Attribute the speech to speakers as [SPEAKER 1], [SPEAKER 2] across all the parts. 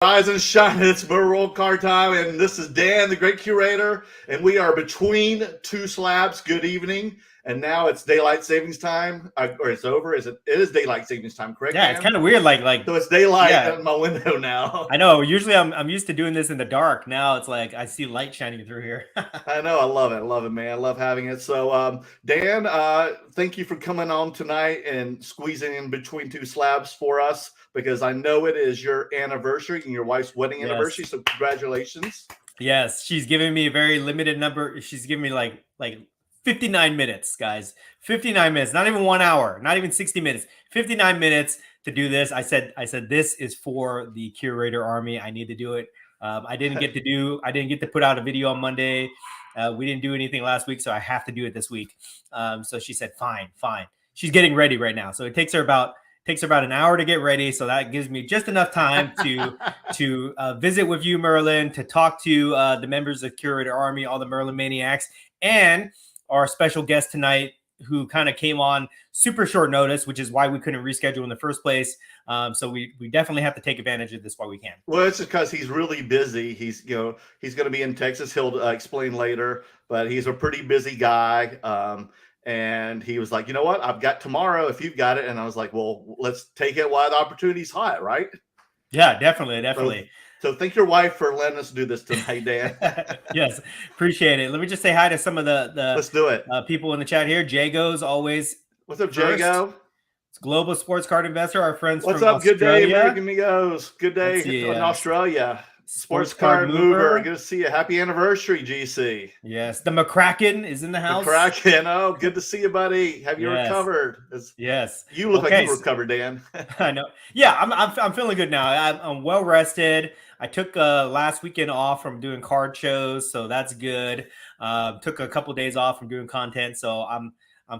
[SPEAKER 1] Rise and shine, it's World Card time, and this is Dan, the great curator, and we are between two slabs. Good evening, and now it's daylight savings time, or it's over. It is daylight savings time, correct?
[SPEAKER 2] Yeah,
[SPEAKER 1] Dan?
[SPEAKER 2] it's kind of weird. Like
[SPEAKER 1] so it's daylight in my window now.
[SPEAKER 2] I know. Usually, I'm used to doing this in the dark. Now it's like I see light shining through here.
[SPEAKER 1] I know. I love it, man. I love having it. So, Dan, thank you for coming on tonight and squeezing in between two slabs for us, because I know it is your anniversary and your wife's wedding anniversary. So congratulations.
[SPEAKER 2] Yes, she's giving me a very limited number. She's giving me like 59 minutes, guys. 59 minutes, not even 1 hour, not even 60 minutes. 59 minutes to do this. I said this is for the curator army. I need to do it. I didn't get to put out a video on Monday. We didn't do anything last week, so I have to do it this week. So she said, fine. She's getting ready right now. So it takes her about an hour to get ready. So that gives me just enough time to visit with you, Merlin, to talk to the members of Curator Army, all the Merlin Maniacs, and our special guest tonight, who kind of came on super short notice, which is why we couldn't reschedule in the first place. So we definitely have to take advantage of this while we can.
[SPEAKER 1] Well, it's because he's really busy. He's going to be in Texas. He'll explain later, but he's a pretty busy guy. And he was like, you know what? I've got tomorrow if you've got it. And I was like, well, let's take it while the opportunity's hot, right?
[SPEAKER 2] Yeah, definitely.
[SPEAKER 1] So thank your wife for letting us do this tonight, Dan.
[SPEAKER 2] Yes, appreciate it. Let me just say hi to some of the
[SPEAKER 1] let's do it.
[SPEAKER 2] People in the chat here. Jago's always.
[SPEAKER 1] What's up, Jago?
[SPEAKER 2] It's Global Sports Card Investor, our friends
[SPEAKER 1] What's
[SPEAKER 2] from
[SPEAKER 1] up?
[SPEAKER 2] Australia.
[SPEAKER 1] Good day, American Amigos. Good day in Australia. Sports Card Mover. Good to see you. Happy anniversary, GC.
[SPEAKER 2] Yes. The McCracken is in the house.
[SPEAKER 1] McCracken. Oh, good to see you, buddy. Have you recovered?
[SPEAKER 2] Yes.
[SPEAKER 1] You look like you recovered, Dan.
[SPEAKER 2] I know. Yeah, I'm feeling good now. I'm well rested. I took last weekend off from doing card shows, so that's good. Took a couple days off from doing content, so I'm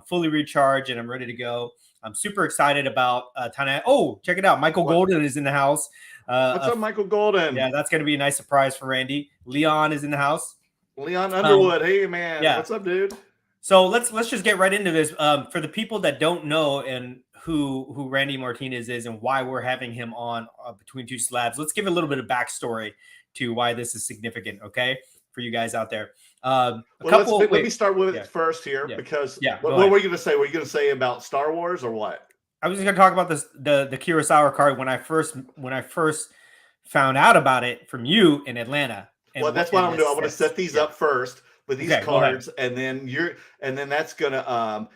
[SPEAKER 2] fully recharged and I'm ready to go. I'm super excited about tonight. Oh, check it out. Michael Golden is in the house.
[SPEAKER 1] What's up, Michael Golden?
[SPEAKER 2] Yeah, that's going to be a nice surprise for Randy. Leon is in the house.
[SPEAKER 1] Leon Underwood. Hey, man. Yeah. What's up, dude?
[SPEAKER 2] So let's just get right into this. For the people that don't know and who Randy Martinez is and why we're having him on Between Two Slabs, let's give a little bit of backstory to why this is significant, okay, for you guys out there.
[SPEAKER 1] Let me start with it first here, because what were you going to say? Were you going to say about Star Wars or what?
[SPEAKER 2] I was just going to talk about the Kurosawa card when I first found out about it from you in Atlanta.
[SPEAKER 1] Well, that's what I'm doing. I want to set these up first with these cards, and then that's going to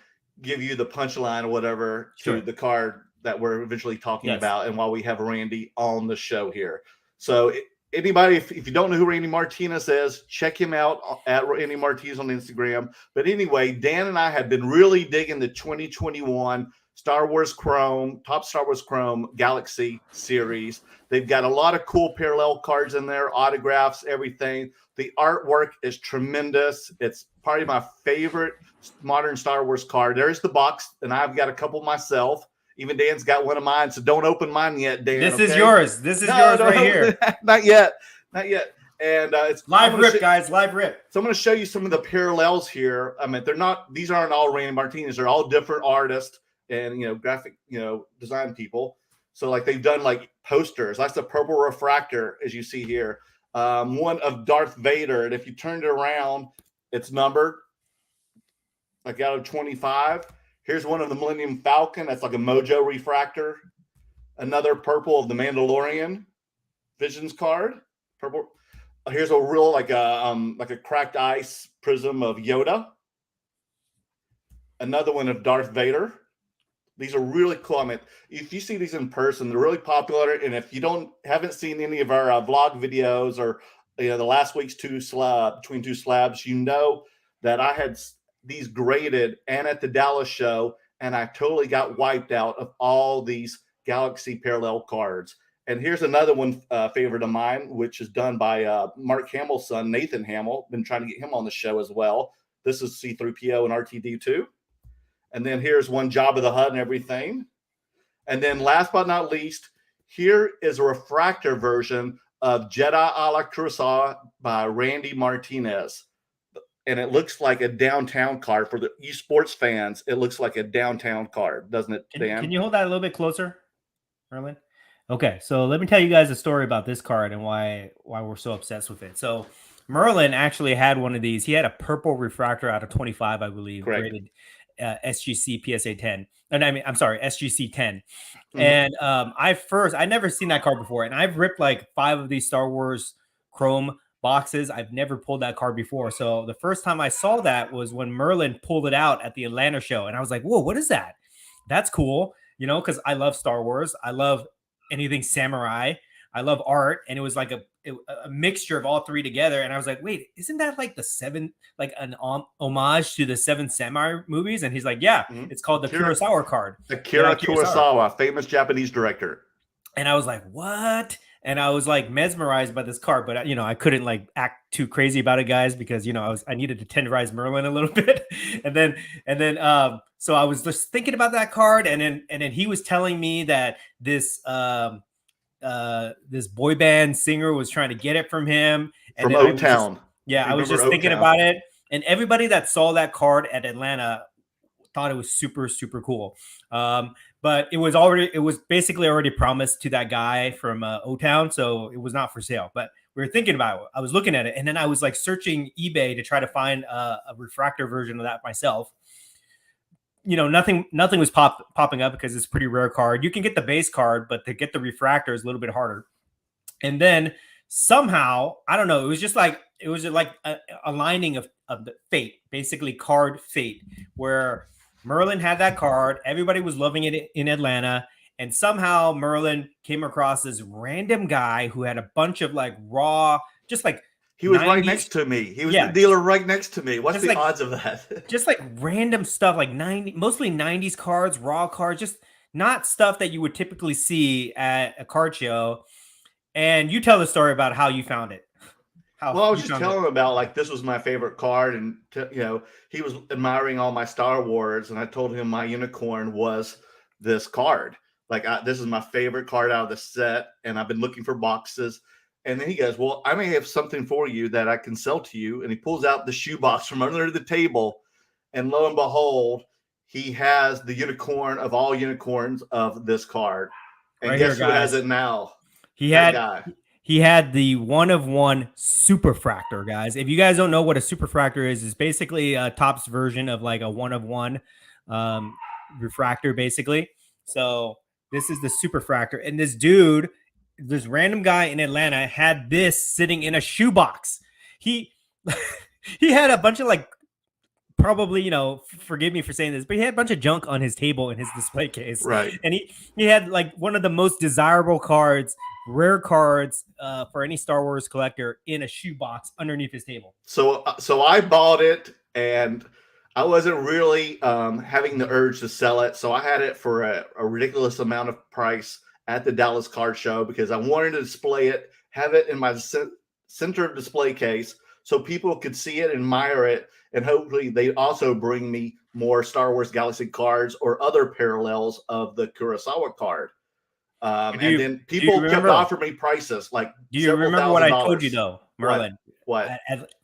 [SPEAKER 1] give you the punchline or whatever to the card that we're eventually talking about, and while we have Randy on the show here. So anybody, if you don't know who Randy Martinez is, check him out at Randy Martinez on Instagram. But anyway, Dan and I have been really digging the 2021 Star Wars Chrome, Top Star Wars Chrome Galaxy series. They've got a lot of cool parallel cards in there, autographs, everything. The artwork is tremendous. It's probably my favorite modern Star Wars card. There's the box, and I've got a couple myself. Even Dan's got one of mine, so don't open mine yet, Dan.
[SPEAKER 2] This is yours. This is yours right here.
[SPEAKER 1] Not yet. And it's
[SPEAKER 2] live rip, guys. Live rip.
[SPEAKER 1] So I'm going to show you some of the parallels here. I mean, these aren't all Randy Martinez. They're all different artists and graphic design people. So like they've done like posters. That's the purple refractor, as you see here. One of Darth Vader, and if you turned it around, it's numbered like out of 25. Here's one of the Millennium Falcon. That's like a Mojo refractor. Another purple of the Mandalorian Visions card. Purple. Here's a real like a cracked ice prism of Yoda. Another one of Darth Vader. These are really cool. I mean, if you see these in person, they're really popular. And if you haven't seen any of our vlog videos or the last week's Between Two Slabs, you know that I had these graded and at the Dallas show, and I totally got wiped out of all these Galaxy parallel cards. And here's another one favorite of mine, which is done by Mark Hamill's son, Nathan Hamill. Been trying to get him on the show as well. This is C-3po and Rtd2. And then here's one Jabba the Hutt and everything. And then last but not least, here is a refractor version of Jedi a la Kurosawa by Randy Martinez. And it looks like a downtown card. For you sports fans, it looks like a downtown card, doesn't it, Dan?
[SPEAKER 2] Can you hold that a little bit closer, Merlin? Okay, so let me tell you guys a story about this card and why we're so obsessed with it. So Merlin actually had one of these. He had a purple refractor out of 25, I believe,
[SPEAKER 1] Correct.
[SPEAKER 2] graded SGC PSA 10. And I mean, I'm sorry, SGC 10.
[SPEAKER 1] Mhm.
[SPEAKER 2] And I never seen that card before, and I've ripped like 5 of these Star Wars Chrome boxes. I've never pulled that card before. So the first time I saw that was when Merlin pulled it out at the Atlanta show, and I was like, "Whoa, what is that? That's cool." You know, because I love Star Wars. I love anything samurai. I love art, and it was like a mixture of all three together. And I was like, wait, isn't that like the seven, like an homage to the 7 samurai movies? And he's like, yeah, it's called the Kurosawa card.
[SPEAKER 1] Akira Kurosawa, famous Japanese director.
[SPEAKER 2] And I was like, what? And I was like mesmerized by this card, but you know, I couldn't like act too crazy about it, guys, because you know, I needed to tenderize Merlin a little bit. and then so I was just thinking about that card, and then he was telling me that this this boy band singer was trying to get it from him. And
[SPEAKER 1] from O-Town.
[SPEAKER 2] I was just thinking about it. And everybody that saw that card at Atlanta thought it was super, super cool. But it was basically already promised to that guy from O-Town, so it was not for sale. But we were thinking about it. I was looking at it, and then I was like searching eBay to try to find a refractor version of that myself. You know, nothing was popping up because it's a pretty rare card. You can get the base card, but to get the refractor is a little bit harder. And then somehow, I don't know, it was just like a aligning of the fate, basically card fate, where Merlin had that card. Everybody was loving it in Atlanta. And somehow Merlin came across this random guy who had a bunch of like raw, just like
[SPEAKER 1] he was 90s, right next to me. He was the dealer right next to me. What's the odds of that?
[SPEAKER 2] Just like random stuff, like mostly 90s cards, raw cards, just not stuff that you would typically see at a card show. And you tell the story about how you found it.
[SPEAKER 1] Well, I was just telling him about like this was my favorite card, and you know, he was admiring all my Star Wars, and I told him my unicorn was this card. Like this is my favorite card out of the set, and I've been looking for boxes. And then he goes, "Well, I may have something for you that I can sell to you." And he pulls out the shoebox from under the table, and lo and behold, he has the unicorn of all unicorns of this card. And right guess who has it now?
[SPEAKER 2] He had the 1-of-1 superfractor, guys. If you guys don't know what a superfractor is, it's basically a Topps version of like a 1-of-1 refractor, basically. So this is the superfractor, and this random guy in Atlanta had this sitting in a shoebox. He had a bunch of like, probably, you know, forgive me for saying this, but he had a bunch of junk on his table in his display case.
[SPEAKER 1] Right.
[SPEAKER 2] And he had like one of the most desirable cards, rare cards for any Star Wars collector in a shoebox underneath his table.
[SPEAKER 1] So I bought it, and I wasn't really having the urge to sell it. So I had it for a ridiculous amount of price at the Dallas Card Show because I wanted to display it, have it in my center display case so people could see it, admire it, and hopefully they also bring me more Star Wars Galaxy cards or other parallels of the Kurosawa card. And then people kept offering me prices like.
[SPEAKER 2] Do you remember what I told you though, Merlin?
[SPEAKER 1] What?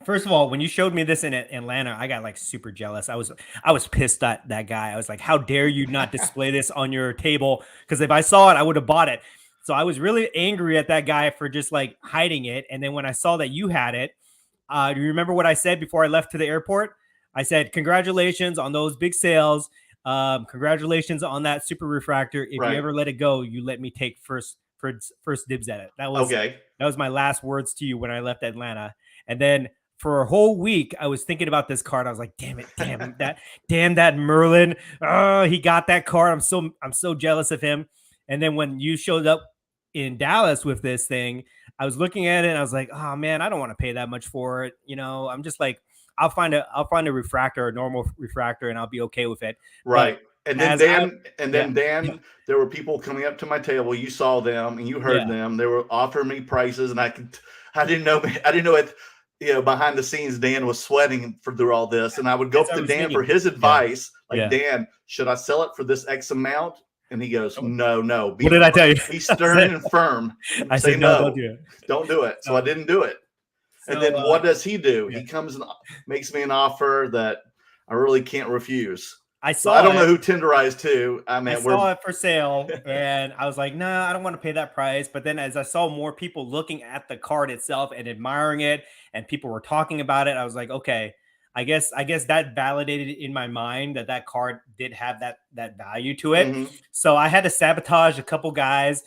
[SPEAKER 2] First of all, when you showed me this in Atlanta, I got like super jealous. I was pissed at that guy. I was like, how dare you not display this on your table? Because if I saw it, I would have bought it. So I was really angry at that guy for just like hiding it. And then when I saw that you had it, do you remember what I said before I left to the airport? I said, congratulations on those big sales. Congratulations on that super refractor. If you ever let it go, you let me take first dibs at it. That was my last words to you when I left Atlanta. And then for a whole week, I was thinking about this card. I was like, damn that Merlin. Oh, he got that card. I'm so jealous of him. And then when you showed up in Dallas with this thing, I was looking at it and I was like, oh man, I don't want to pay that much for it. You know, I'm just like, I'll find a refractor, a normal refractor, and I'll be okay with it.
[SPEAKER 1] Right. But Dan, there were people coming up to my table. You saw them and you heard them. They were offering me prices, and I didn't know it. You know, behind the scenes, Dan was sweating through all this, and I would go up to Dan for his advice. Dan, should I sell it for this X amount? And he goes, no.
[SPEAKER 2] What did I tell you?
[SPEAKER 1] Be stern and firm.
[SPEAKER 2] I said, no, don't do it.
[SPEAKER 1] Don't do it. So I didn't do it. So, and then what does he do? He comes and makes me an offer that I really can't refuse.
[SPEAKER 2] I
[SPEAKER 1] So I
[SPEAKER 2] saw
[SPEAKER 1] don't know
[SPEAKER 2] it.
[SPEAKER 1] who tenderized to. I
[SPEAKER 2] I
[SPEAKER 1] mean,
[SPEAKER 2] saw it for sale, and I was like, nah, I don't want to pay that price. But then as I saw more people looking at the card itself and admiring it, and people were talking about it, I was like, okay, I guess that validated in my mind that that card did have that value to it.
[SPEAKER 1] Mhm.
[SPEAKER 2] So I had to sabotage a couple guys.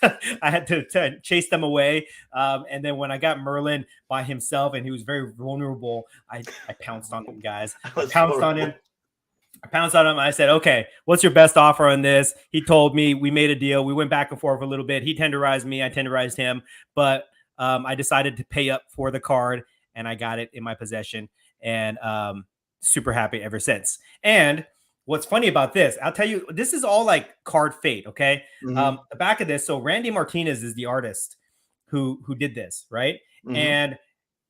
[SPEAKER 2] I had to chase them away. And then when I got Merlin by himself and he was very vulnerable, I pounced on him, guys. I pounced on him. I pounced on him. I said, okay, what's your best offer on this? He told me. We made a deal. We went back and forth a little bit. He tenderized me. I tenderized him. But I decided to pay up for the card, and I got it in my possession. And super happy ever since. And what's funny about this, I'll tell you, this is all like card fate, okay?
[SPEAKER 1] Mhm.
[SPEAKER 2] The back of this, so Randy Martinez is the artist who did this, right?
[SPEAKER 1] Mhm.
[SPEAKER 2] And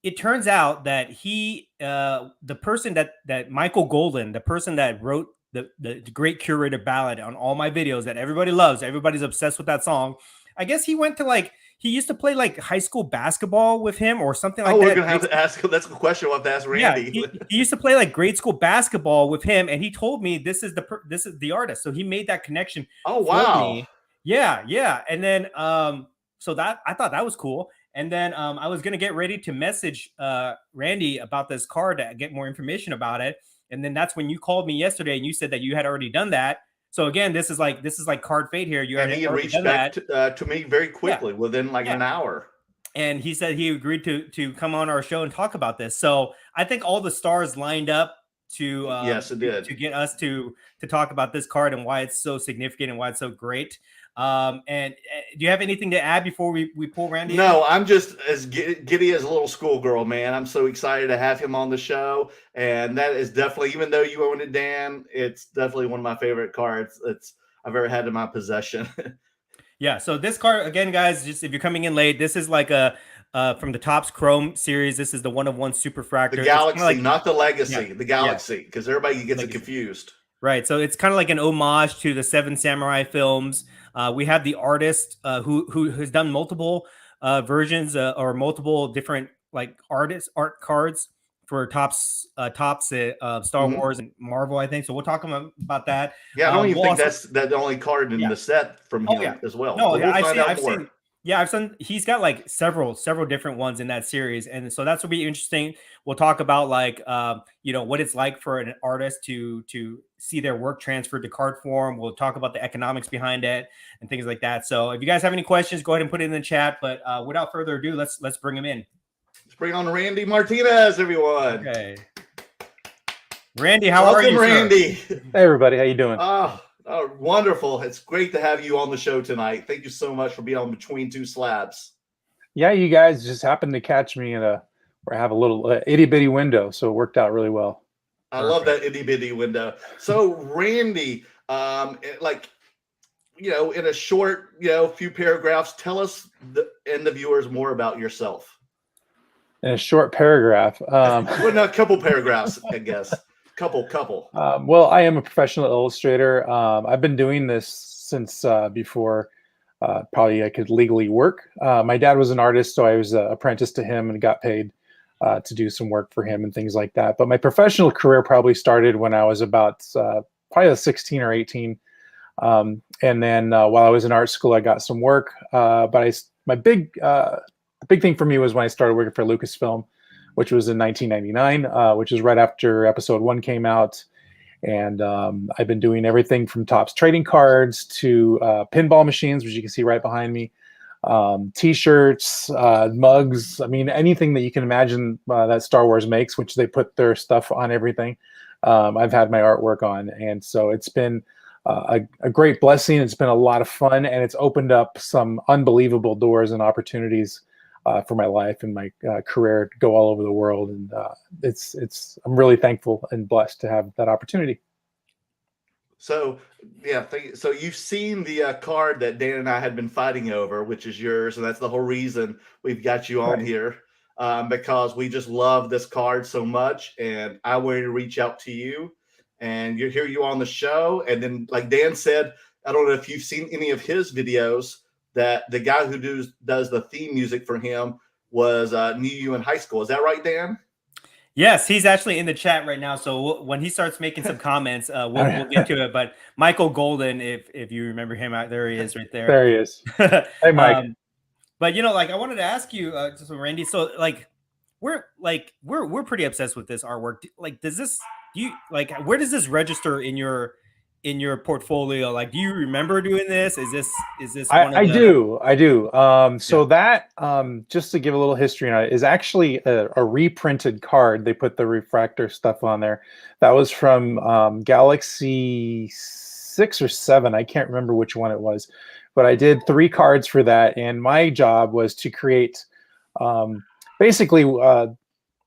[SPEAKER 2] it turns out that the person that Michael Golden, the person that wrote the great curator ballad on all my videos that everybody loves, everybody's obsessed with that song. I guess he went to he used to play like high school basketball with him or something like
[SPEAKER 1] Oh, we're
[SPEAKER 2] that.
[SPEAKER 1] gonna have to ask. That's a question we'll have to ask
[SPEAKER 2] Yeah,
[SPEAKER 1] Randy.
[SPEAKER 2] he used to play like grade school basketball with him, and he told me this is the artist. So he made that connection
[SPEAKER 1] Oh,
[SPEAKER 2] for
[SPEAKER 1] wow.
[SPEAKER 2] me. Yeah. And then so that I thought that was cool. And then I was gonna get ready to message Randy about this card to get more information about it. And then that's when you called me yesterday and you said that you had already done that. So again, this is like card fate here. You
[SPEAKER 1] And
[SPEAKER 2] had
[SPEAKER 1] he
[SPEAKER 2] already
[SPEAKER 1] reached
[SPEAKER 2] done
[SPEAKER 1] back
[SPEAKER 2] that.
[SPEAKER 1] to me very
[SPEAKER 2] Yeah,
[SPEAKER 1] quickly, within like
[SPEAKER 2] yeah.
[SPEAKER 1] an hour.
[SPEAKER 2] And he said he agreed to come on our show and talk about this. So I think all the stars lined up
[SPEAKER 1] Yes, it did.
[SPEAKER 2] to get us to talk about this card and why it's so significant and why it's so great. And do you have anything to add before we pull Randy in?
[SPEAKER 1] No, I'm just as giddy as a little schoolgirl, man. I'm so excited to have him on the show, and that is definitely, even though you own it, Dan, it's definitely one of my favorite cards I've ever had in my possession.
[SPEAKER 2] Yeah. So this card again, guys, just if you're coming in late, this is like a from the Topps Chrome series. This is the 1/1 Superfractor.
[SPEAKER 1] The
[SPEAKER 2] It's kinda
[SPEAKER 1] Galaxy,
[SPEAKER 2] like,
[SPEAKER 1] not the Legacy.
[SPEAKER 2] yeah,
[SPEAKER 1] The
[SPEAKER 2] yeah,
[SPEAKER 1] Galaxy, because everybody gets it
[SPEAKER 2] Legacy.
[SPEAKER 1] confused.
[SPEAKER 2] Right. So it's kind of like an homage to the Seven Samurai films. We have the artist who has done multiple versions or multiple different like art cards for Topps Star
[SPEAKER 1] Mhm.
[SPEAKER 2] Wars and Marvel, I think. So we'll talk about that.
[SPEAKER 1] Yeah, I don't even
[SPEAKER 2] We'll
[SPEAKER 1] think
[SPEAKER 2] also,
[SPEAKER 1] that's the only card in
[SPEAKER 2] yeah.
[SPEAKER 1] the set from
[SPEAKER 2] Oh yeah.
[SPEAKER 1] him as well.
[SPEAKER 2] No,
[SPEAKER 1] But
[SPEAKER 2] yeah,
[SPEAKER 1] we'll find out more.
[SPEAKER 2] I've seen he's got like several different ones in that series. And so that's will be interesting. We'll talk about like what it's like for an artist to see their work transferred to card form. We'll talk about the economics behind it and things like that. So if you guys have any questions, go ahead and put it in the chat. But without further ado, let's bring him in.
[SPEAKER 1] Let's bring on Randy Martinez, everyone.
[SPEAKER 2] Okay. Randy, how
[SPEAKER 1] Welcome,
[SPEAKER 2] are you,
[SPEAKER 1] Randy?
[SPEAKER 3] Hey everybody, how you doing?
[SPEAKER 1] Oh, wonderful. It's great to have you on the show tonight. Thank you so much for being on Between Two Slabs.
[SPEAKER 3] Yeah, you guys just happened to catch me in where I have a little itty bitty window, so it worked out really well.
[SPEAKER 1] I love that itty bitty window. So, Randy, in a short, few paragraphs, tell us and the viewers more about yourself.
[SPEAKER 3] In a short paragraph.
[SPEAKER 1] Well, no, a couple paragraphs, I guess. Couple.
[SPEAKER 3] Well, I am a professional illustrator. I've been doing this since before probably I could legally work. My dad was an artist, so I was an apprentice to him and got paid to do some work for him and things like that. But my professional career probably started when I was about probably 16 or 18. And then while I was in art school, I got some work. But the big thing for me was when I started working for Lucasfilm, which was in 1999, which is right after Episode 1 came out. And I've been doing everything from Topps trading cards to pinball machines, which you can see right behind me, T-shirts, mugs. I mean, anything that you can imagine that Star Wars makes, which they put their stuff on everything. I've had my artwork on. And so it's been a great blessing. It's been a lot of fun, and it's opened up some unbelievable doors and opportunities for my life and my career to go all over the world. And I'm really thankful and blessed to have that opportunity.
[SPEAKER 1] So, yeah, so you've seen the card that Dan and I had been fighting over, which is yours, and that's the whole reason we've got you on here, because we just love this card so much, and I wanted to reach out to you, and you're on the show, and then like Dan said, I don't know if you've seen any of his videos, that the guy who does the theme music for him knew you in high school. Is that right, Dan?
[SPEAKER 2] Yes, he's actually in the chat right now. So when he starts making some comments, we'll get to it. But Michael Golden, if you remember him, there he is right there.
[SPEAKER 3] There he is. Hey, Mike.
[SPEAKER 2] But I wanted to ask you, so Randy. So we're pretty obsessed with this artwork. Where does this register in your portfolio? Like, do you remember doing this? Is this?
[SPEAKER 3] I do. So that just to give a little history on it, is actually a reprinted card. They put the refractor stuff on there. That was from Galaxy 6 or 7. I can't remember which one it was, but I did 3 cards for that, and my job was to create basically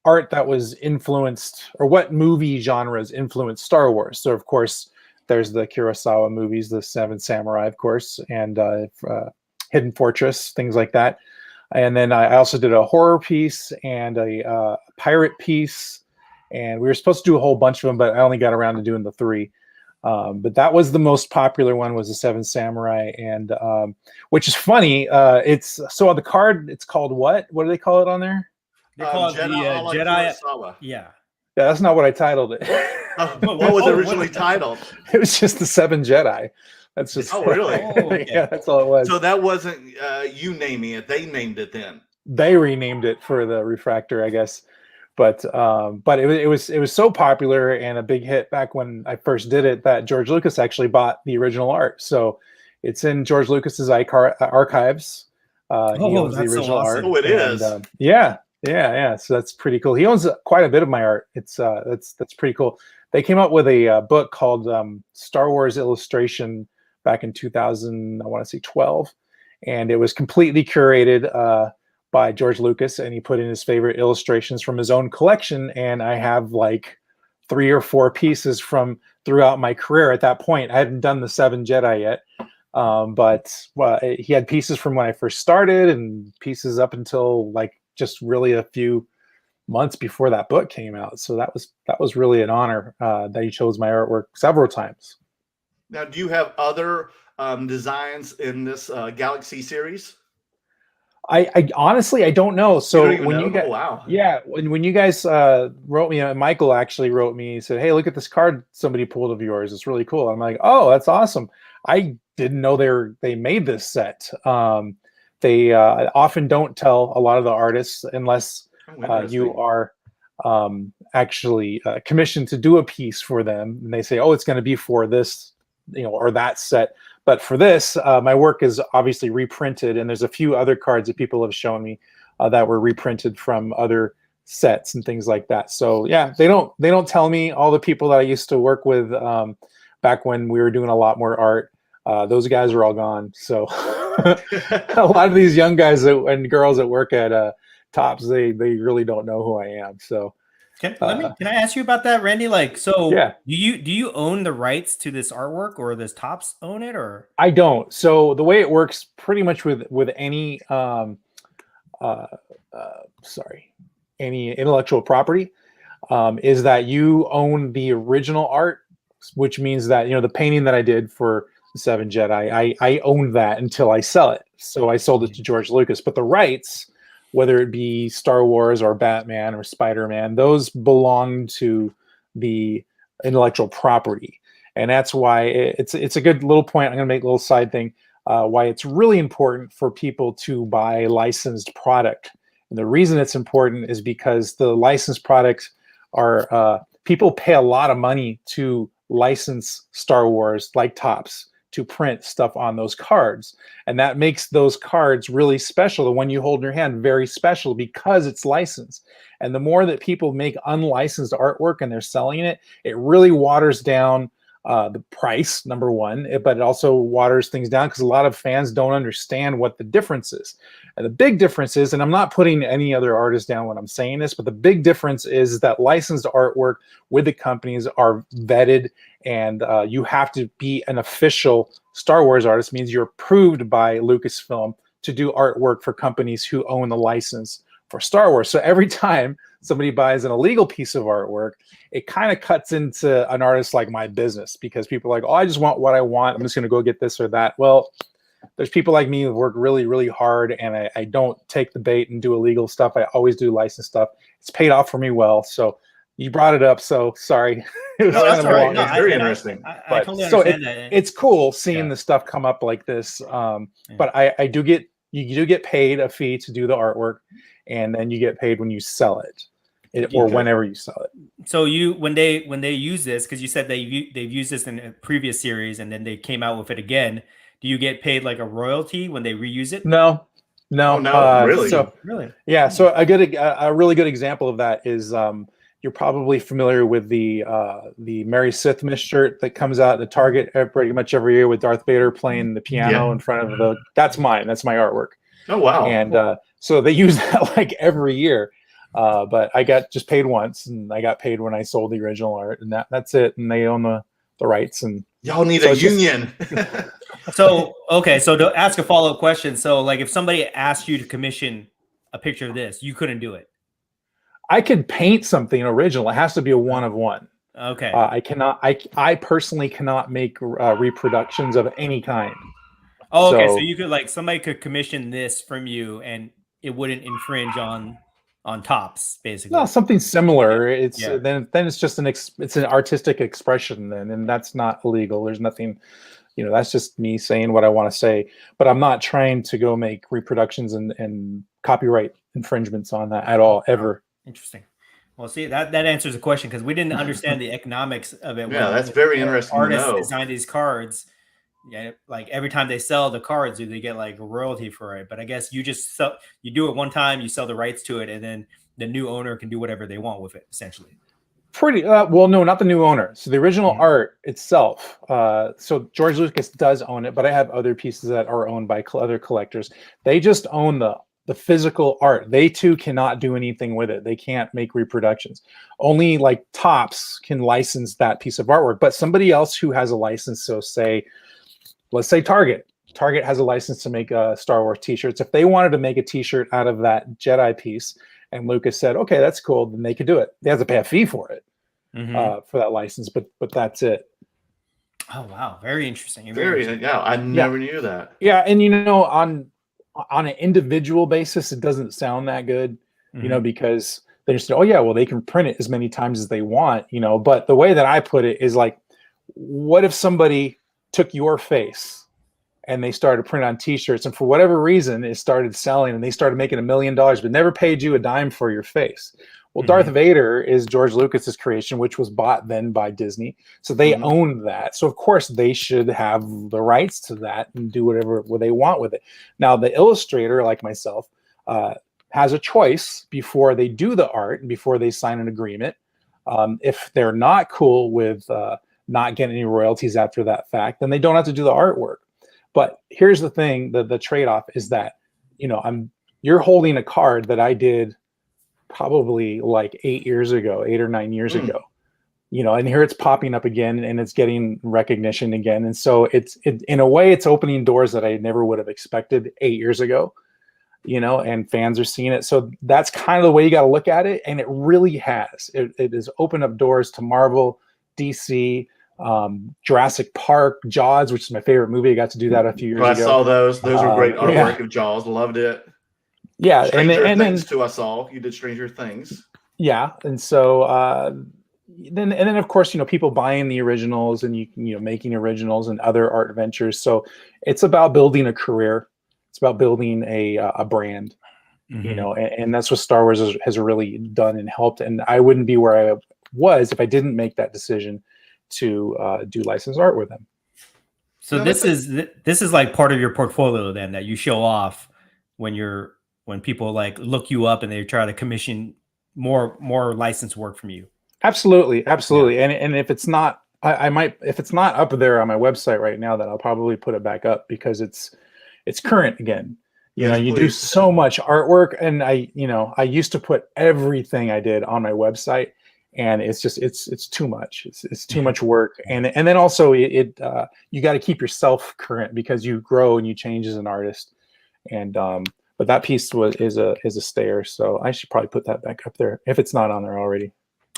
[SPEAKER 3] art that was influenced, or what movie genres influenced Star Wars. So of course, there's the Kurosawa movies, the Seven Samurai, of course, and Hidden Fortress, things like that. And then I also did a horror piece and a pirate piece, and we were supposed to do a whole bunch of them, but I only got around to doing the 3. But that was the most popular one, was the Seven Samurai, and which is funny. It's so the card. It's called what? What do they call it on there?
[SPEAKER 2] They call it Jedi.
[SPEAKER 1] Kurosawa.
[SPEAKER 2] Yeah.
[SPEAKER 3] Yeah, that's not what I titled it.
[SPEAKER 1] What was it originally titled?
[SPEAKER 3] It was just the 7 Jedi. That's just.
[SPEAKER 1] Oh, really?
[SPEAKER 2] Okay.
[SPEAKER 3] Yeah, that's all it was.
[SPEAKER 1] So that wasn't you naming it; they named it then.
[SPEAKER 3] They renamed it for the refractor, I guess. But it was so popular and a big hit back when I first did it that George Lucas actually bought the original art. So it's in George Lucas's archives. He owns the original
[SPEAKER 2] so awesome.
[SPEAKER 3] art.
[SPEAKER 1] Oh, it is.
[SPEAKER 3] Yeah. So that's pretty cool. He owns quite a bit of my art. It's that's pretty cool. They came out with a book called Star Wars Illustration back in 2000, I want to say 12, and it was completely curated by George Lucas, and he put in his favorite illustrations from his own collection. And I have like 3 or 4 pieces from throughout my career. At that point, I hadn't done the 7 Jedi yet, but he had pieces from when I first started and pieces up until like just really a few months before that book came out. So that was really an honor that he chose my artwork several times.
[SPEAKER 1] Now, do you have other designs in this Galaxy series?
[SPEAKER 3] I honestly, I don't know. So when you guys,
[SPEAKER 1] wow,
[SPEAKER 3] yeah, when you guys wrote me, Michael actually wrote me, he said, "Hey, look at this card somebody pulled of yours. It's really cool." I'm like, "Oh, that's awesome." I didn't know they made this set. They often don't tell a lot of the artists unless you are actually commissioned to do a piece for them, and they say, "Oh, it's going to be for this, or that set." But for this, my work is obviously reprinted, and there's a few other cards that people have shown me that were reprinted from other sets and things like that. So yeah, they don't tell me. All the people that I used to work with back when we were doing a lot more art, those guys are all gone. So a lot of these young guys and girls that work at Tops, they really don't know who I am. So.
[SPEAKER 2] Can I ask you about that, Randy?
[SPEAKER 3] Yeah.
[SPEAKER 2] Do you own the rights to this artwork, or does Tops own it, or?
[SPEAKER 3] I don't. So the way it works pretty much with any any intellectual property is that you own the original art, which means that the painting that I did for the 7 Jedi, I owned that until I sell it. So I sold it to George Lucas, but the rights, whether it be Star Wars or Batman or Spider-Man, those belong to the intellectual property. And that's why it's a good little point. I'm going to make a little side thing, why it's really important for people to buy licensed product. And the reason it's important is because the licensed products are, people pay a lot of money to license Star Wars, like Tops, to print stuff on those cards. And that makes those cards really special. The one you hold in your hand, very special because it's licensed. And the more that people make unlicensed artwork and they're selling it, it really waters down the price, number one, but it also waters things down because a lot of fans don't understand what the difference is. And the big difference is, and I'm not putting any other artist down when I'm saying this, but the big difference is that licensed artwork with the companies are vetted, and you have to be an official Star Wars artist, means you're approved by Lucasfilm to do artwork for companies who own the license for Star Wars. So every time somebody buys an illegal piece of artwork, it kind of cuts into an artist like my business, because people are like, "Oh, I just want what I want. I'm just going to go get this or that." Well, there's people like me who work really, really hard, and I don't take the bait and do illegal stuff. I always do licensed stuff. It's paid off for me well. So you brought it up. So sorry. It was
[SPEAKER 1] No, that's
[SPEAKER 3] kind of
[SPEAKER 1] all
[SPEAKER 3] a
[SPEAKER 1] right.
[SPEAKER 3] long
[SPEAKER 1] No, it's very interesting.
[SPEAKER 2] I totally
[SPEAKER 3] so
[SPEAKER 2] understand that.
[SPEAKER 3] it's cool seeing
[SPEAKER 2] Yeah.
[SPEAKER 3] the stuff come up like this. But I do get, you do get paid a fee to do the artwork, and then you get paid when you sell it, or whenever you sell it.
[SPEAKER 2] So you, when they use this, because you said they've used this in a previous series and then they came out with it again, do you get paid like a royalty when they reuse it?
[SPEAKER 3] No.
[SPEAKER 1] Oh, no, really?
[SPEAKER 3] So
[SPEAKER 2] Really?
[SPEAKER 3] yeah. So a really good example of that is you're probably familiar with the Mary Sithmas shirt that comes out at Target pretty much every year with Darth Vader playing the piano in front of the. That's mine. That's my artwork.
[SPEAKER 1] Oh wow!
[SPEAKER 3] And so they use that like every year. But I got just paid once, and I got paid when I sold the original art, and that's it. And they own the rights. And
[SPEAKER 1] y'all need a union.
[SPEAKER 2] So okay, so to ask a follow-up question, so like if somebody asked you to commission a picture of this, you couldn't do it.
[SPEAKER 3] I could paint something original. It has to be a one of one.
[SPEAKER 2] Okay.
[SPEAKER 3] I cannot. I personally cannot make reproductions of any kind.
[SPEAKER 2] Oh, okay. So you could, like, somebody could commission this from you, and it wouldn't infringe on tops, basically.
[SPEAKER 3] No, something similar. It's then it's just it's an artistic expression then, and that's not illegal. There's nothing, that's just me saying what I want to say. But I'm not trying to go make reproductions and copyright infringements on that at all, ever.
[SPEAKER 2] Interesting. Well, see, that answers the question, because we didn't understand the economics of it.
[SPEAKER 1] Yeah, that's very interesting.
[SPEAKER 2] Artists design these cards. Yeah, like every time they sell the cards, do they get like a royalty for it? But I guess you just you do it one time, you sell the rights to it, and then the new owner can do whatever they want with it, essentially.
[SPEAKER 3] Pretty well, no, not the new owner. So the original art itself. So George Lucas does own it, but I have other pieces that are owned by other collectors. They just own the physical art. They too cannot do anything with it. They can't make reproductions. Only like Topps can license that piece of artwork, but somebody else who has a license. So let's say Target has a license to make Star Wars t-shirts. If they wanted to make a t-shirt out of that Jedi piece and Lucas said, okay, that's cool, then they could do it. They have to pay a fee for it, for that license, but that's it.
[SPEAKER 2] Oh, wow. Very interesting.
[SPEAKER 1] I never knew that.
[SPEAKER 3] Yeah. And on an individual basis, it doesn't sound that good, because they just say, oh yeah, well, they can print it as many times as they want, but the way that I put it is like, what if somebody took your face and they started printing on t-shirts, and for whatever reason it started selling and they started making $1 million, but never paid you a dime for your face? Well, Darth Vader is George Lucas's creation, which was bought then by Disney. So they own that. So of course they should have the rights to that and do whatever they want with it. Now the illustrator, like myself, has a choice before they do the art and before they sign an agreement. If they're not cool with not getting any royalties after that fact, then they don't have to do the artwork. But here's the thing, the trade-off is that, you're holding a card that I did probably like 8 or 9 years ago, and here it's popping up again and it's getting recognition again. And so it's in a way, it's opening doors that I never would have expected 8 years ago, and fans are seeing it. So that's kind of the way you got to look at it. And it really has, it has opened up doors to Marvel, DC, Jurassic Park, Jaws, which is my favorite movie. I got to do that a few years ago.
[SPEAKER 1] I saw those were great artwork of Jaws. Loved it.
[SPEAKER 3] Yeah,
[SPEAKER 1] Stranger
[SPEAKER 3] and
[SPEAKER 1] Things to us all. You did Stranger Things.
[SPEAKER 3] Yeah, and so then of course people buying the originals and making originals and other art ventures. So it's about building a career. It's about building a brand. And that's what Star Wars has really done and helped. And I wouldn't be where I was if I didn't make that decision to do licensed art with them.
[SPEAKER 2] So this is like part of your portfolio then, that you show off when people like look you up and they try to commission more licensed work from you. Absolutely.
[SPEAKER 3] Yeah. And if it's not, if it's not up there on my website right now, then I'll probably put it back up because it's current again. You do so much artwork, and I used to put everything I did on my website, and it's just it's too much. It's too much work, and then also you got to keep yourself current because you grow and you change as an artist, and but that piece is a stayer, so I should probably put that back up there if it's not on there already.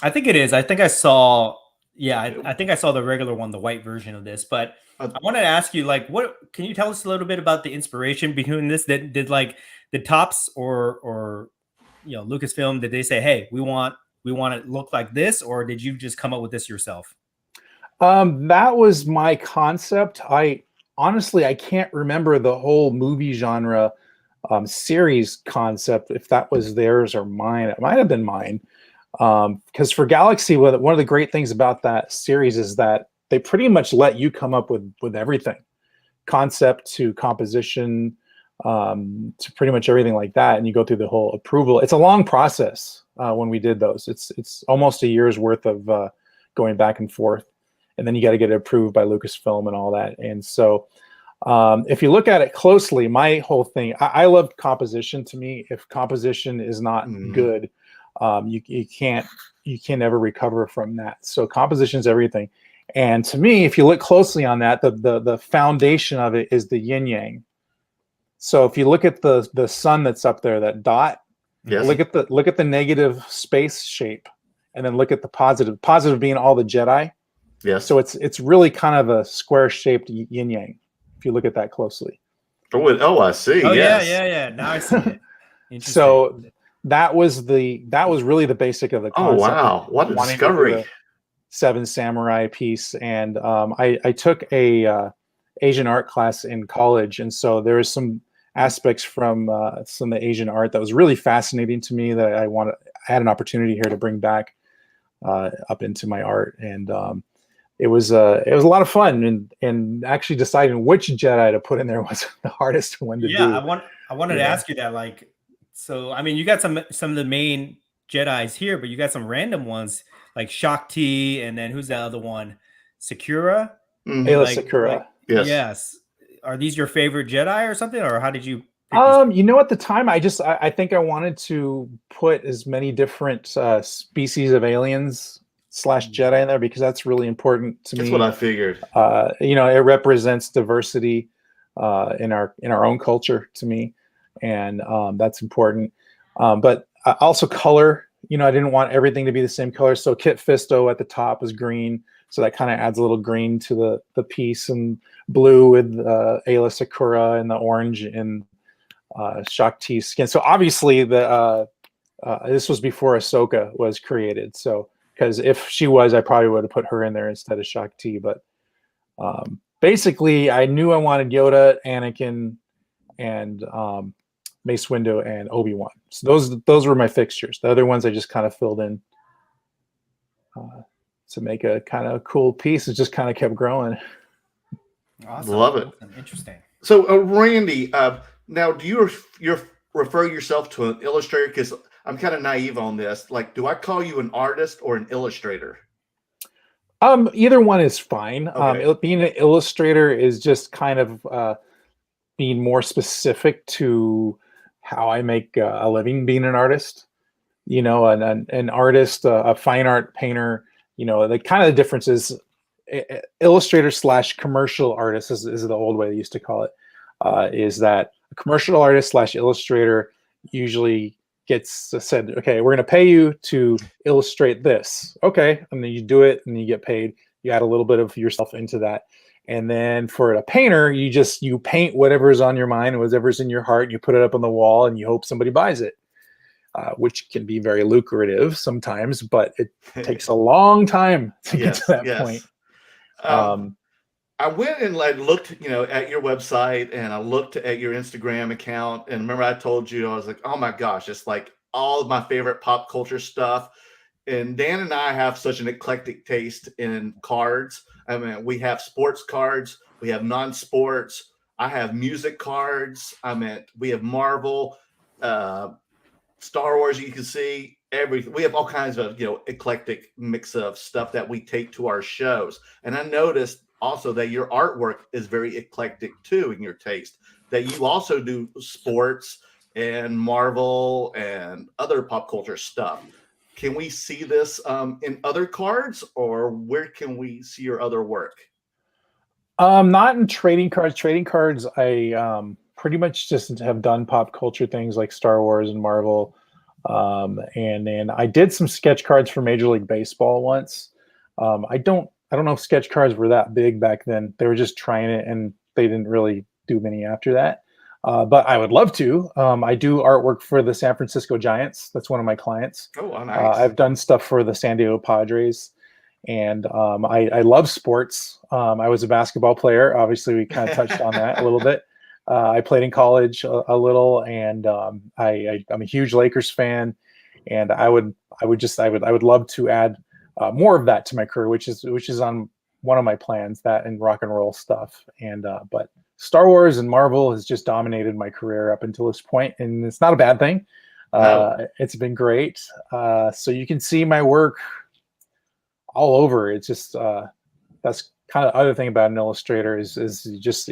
[SPEAKER 2] I think it is. I think I saw Yeah, I think I saw the regular one, the white version of this, but
[SPEAKER 1] Uh,
[SPEAKER 2] I wanted to ask you, like, what can you tell us a little bit about the inspiration behind this? That did like the Tops or Lucasfilm, did they say, hey, we want it to look like this, or did you just come up with this yourself?
[SPEAKER 3] That was my concept. I honestly I can't remember the whole movie genre series concept, if that was theirs or mine. It might have been mine. Because for Galaxy, one of the great things about that series is that they pretty much let you come up with everything, concept to composition, to pretty much everything like that, and you go through the whole approval. It's a long process when we did those. It's almost a year's worth of going back and forth, and then you got to get it approved by Lucasfilm and all that. And so, if you look at it closely, my whole thing, I love composition. To me, if composition is not good, you can never recover from that. So composition is everything. And to me, if you look closely on that, the foundation of it is the yin yang. So if you look at the sun that's up there, that dot,
[SPEAKER 1] Yes.
[SPEAKER 3] look at the negative space shape, and then look at the positive. Positive being all the Jedi.
[SPEAKER 1] Yes.
[SPEAKER 3] So it's really kind of a square shaped yin yang. If you look at that closely.
[SPEAKER 1] Oh, I see.
[SPEAKER 2] Oh,
[SPEAKER 1] yes.
[SPEAKER 2] yeah. Now I see it. Interesting.
[SPEAKER 3] So that was really the basic of the concept.
[SPEAKER 1] Oh, wow. What a discovery.
[SPEAKER 3] Seven Samurai piece. And I took a Asian art class in college. And so there was some aspects from some of the Asian art that was really fascinating to me that I had an opportunity here to bring back up into my art. And it was a lot of fun, and actually deciding which Jedi to put in there was the hardest one to do.
[SPEAKER 2] Yeah, I wanted to ask you that. Like, so I mean, you got some of the main Jedis here, but you got some random ones like Shakti, and then who's the other one? Sakura.
[SPEAKER 3] Ayla Sakura.
[SPEAKER 1] Yes.
[SPEAKER 2] Are these your favorite Jedi or something, or how did you?
[SPEAKER 3] At the time, I think I wanted to put as many different species of aliens / Jedi in there because that's really important to me.
[SPEAKER 1] That's what I figured.
[SPEAKER 3] It represents diversity in our own culture to me, and that's important. But also color. I didn't want everything to be the same color. So Kit Fisto at the top is green, so that kind of adds a little green to the piece, and blue with Ayla Sakura, and the orange in Shakti's skin. So obviously this was before Ahsoka was created. So because if she was, I probably would have put her in there instead of Shakti. But basically, I knew I wanted Yoda, Anakin, and Mace Windu and Obi-Wan. So those were my fixtures. The other ones I just kind of filled in to make a kind of cool piece. It just kind of kept growing.
[SPEAKER 2] Awesome.
[SPEAKER 1] Love it.
[SPEAKER 2] Interesting.
[SPEAKER 1] So, Randy, now do you refer yourself to an illustrator? Because I'm kind of naive on this. Like, do I call you an artist or an illustrator?
[SPEAKER 3] Either one is fine.
[SPEAKER 1] Okay.
[SPEAKER 3] Being an illustrator is just kind of being more specific to how I make a living being an artist. An artist, a fine art painter. The kind of the difference is illustrator / commercial artist is the old way they used to call it. Is that a commercial artist / illustrator usually gets said, okay, we're going to pay you to illustrate this. Okay. And then you do it and you get paid. You add a little bit of yourself into that. And then for a painter, you paint whatever's on your mind, whatever's in your heart, and you put it up on the wall and you hope somebody buys it, which can be very lucrative sometimes, but it takes a long time to get to that point.
[SPEAKER 1] I went and looked, at your website, and I looked at your Instagram account. And remember, I told you, I was like, oh my gosh, it's like all of my favorite pop culture stuff. And Dan and I have such an eclectic taste in cards. I mean, we have sports cards, we have non-sports. I have music cards. We have Marvel, Star Wars. You can see everything. We have all kinds of eclectic mix of stuff that we take to our shows. And I noticed also that your artwork is very eclectic too in your taste. That you also do sports and Marvel and other pop culture stuff. Can we see this in other cards, or where can we see your other work?
[SPEAKER 3] Not in trading cards. Trading cards, I pretty much just have done pop culture things like Star Wars and Marvel. And then I did some sketch cards for Major League Baseball once. I don't know if sketch cards were that big back then. They were just trying it, and they didn't really do many after that. But I would love to. I do artwork for the San Francisco Giants. That's one of my clients.
[SPEAKER 1] Oh, nice.
[SPEAKER 3] I've done stuff for the San Diego Padres, and I love sports. I was a basketball player. Obviously, we kind of touched on that a little bit. I played in college a little, and I'm a huge Lakers fan, and I would love to add more of that to my career, which is on one of my plans, that and rock and roll stuff. And but Star Wars and Marvel has just dominated my career up until this point, and it's not a bad thing.
[SPEAKER 1] No.
[SPEAKER 3] It's been great. So you can see my work all over. It's just that's kind of the other thing about an illustrator is it just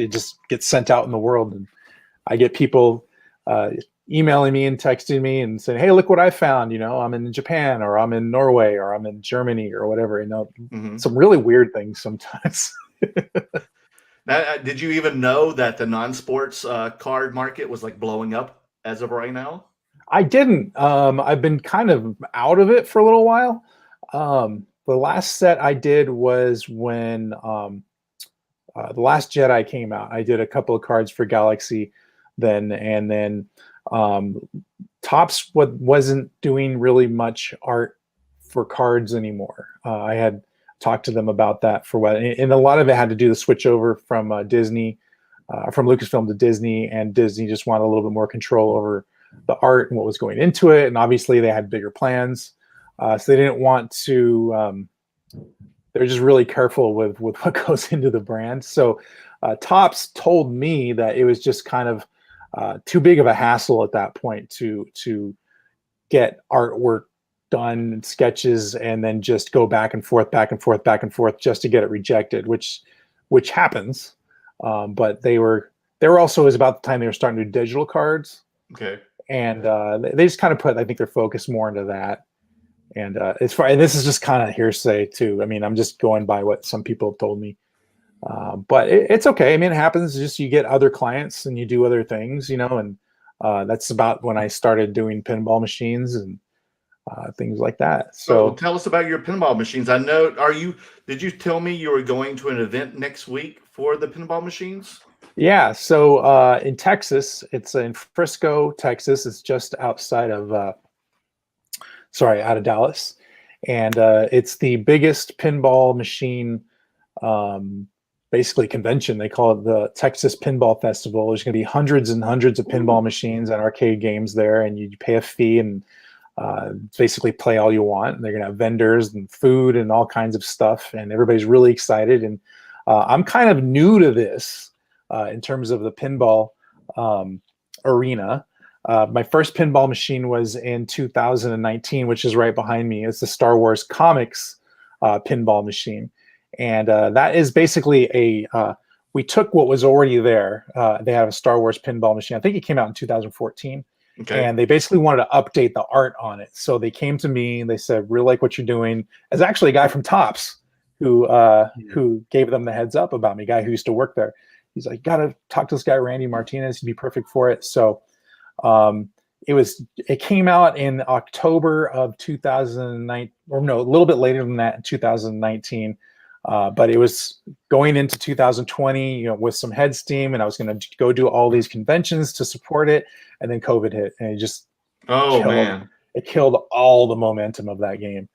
[SPEAKER 3] gets sent out in the world, and I get people emailing me and texting me and saying, "Hey, look what I found! You know, I'm in Japan, or I'm in Norway, or I'm in Germany, or whatever." You know, some really weird things sometimes.
[SPEAKER 1] Now, did you even know that the non-sports card market was like blowing up as of right now?
[SPEAKER 3] I didn't. I've been kind of out of it for a little while. The last set I did was when The Last Jedi came out. I did a couple of cards for Galaxy then, and then Topps wasn't doing really much art for cards anymore. I had talked to them about that for a while, and a lot of it had to do the switch over from Disney, from Lucasfilm to Disney, and Disney just wanted a little bit more control over the art and what was going into it, and obviously they had bigger plans, so they didn't want to. They're just really careful with what goes into the brand. So Topps told me that it was just kind of too big of a hassle at that point to get artwork done, sketches, and then just go back and forth just to get it rejected, which happens. But they were also, it was about the time they were starting to do digital cards.
[SPEAKER 1] Okay.
[SPEAKER 3] And they just kind of put, I think, their focus more into that. And and this is just kind of hearsay too. I mean, I'm just going by what some people have told me. But it's okay. I mean, it happens. Just you get other clients and you do other things, you know, and that's about when I started doing pinball machines and things like that. So
[SPEAKER 1] tell us about your pinball machines. I know, did you tell me you were going to an event next week for the pinball machines?
[SPEAKER 3] Yeah. So in Texas, it's in Frisco, Texas. It's just outside of, out of Dallas. And it's the biggest pinball machine basically convention. They call it the Texas Pinball Festival. There's going to be hundreds and hundreds of pinball machines and arcade games there, and you pay a fee and basically play all you want. And they're going to have vendors and food and all kinds of stuff, and everybody's really excited. And I'm kind of new to this in terms of the pinball arena. My first pinball machine was in 2019, which is right behind me. It's the Star Wars comics pinball machine. And that is basically we took what was already there. They have a Star Wars pinball machine. I think it came out in 2014. Okay. And they basically wanted to update the art on it. So they came to me and they said, really like what you're doing. There's actually a guy from Topps who gave them the heads up about me, a guy who used to work there. He's like, got to talk to this guy, Randy Martinez. He'd be perfect for it. So it came out in October of 2009, or no, a little bit later than that, in 2019. But it was going into 2020, you know, with some head steam, and I was going to go do all these conventions to support it, and then COVID hit, and it just it killed all the momentum of that game.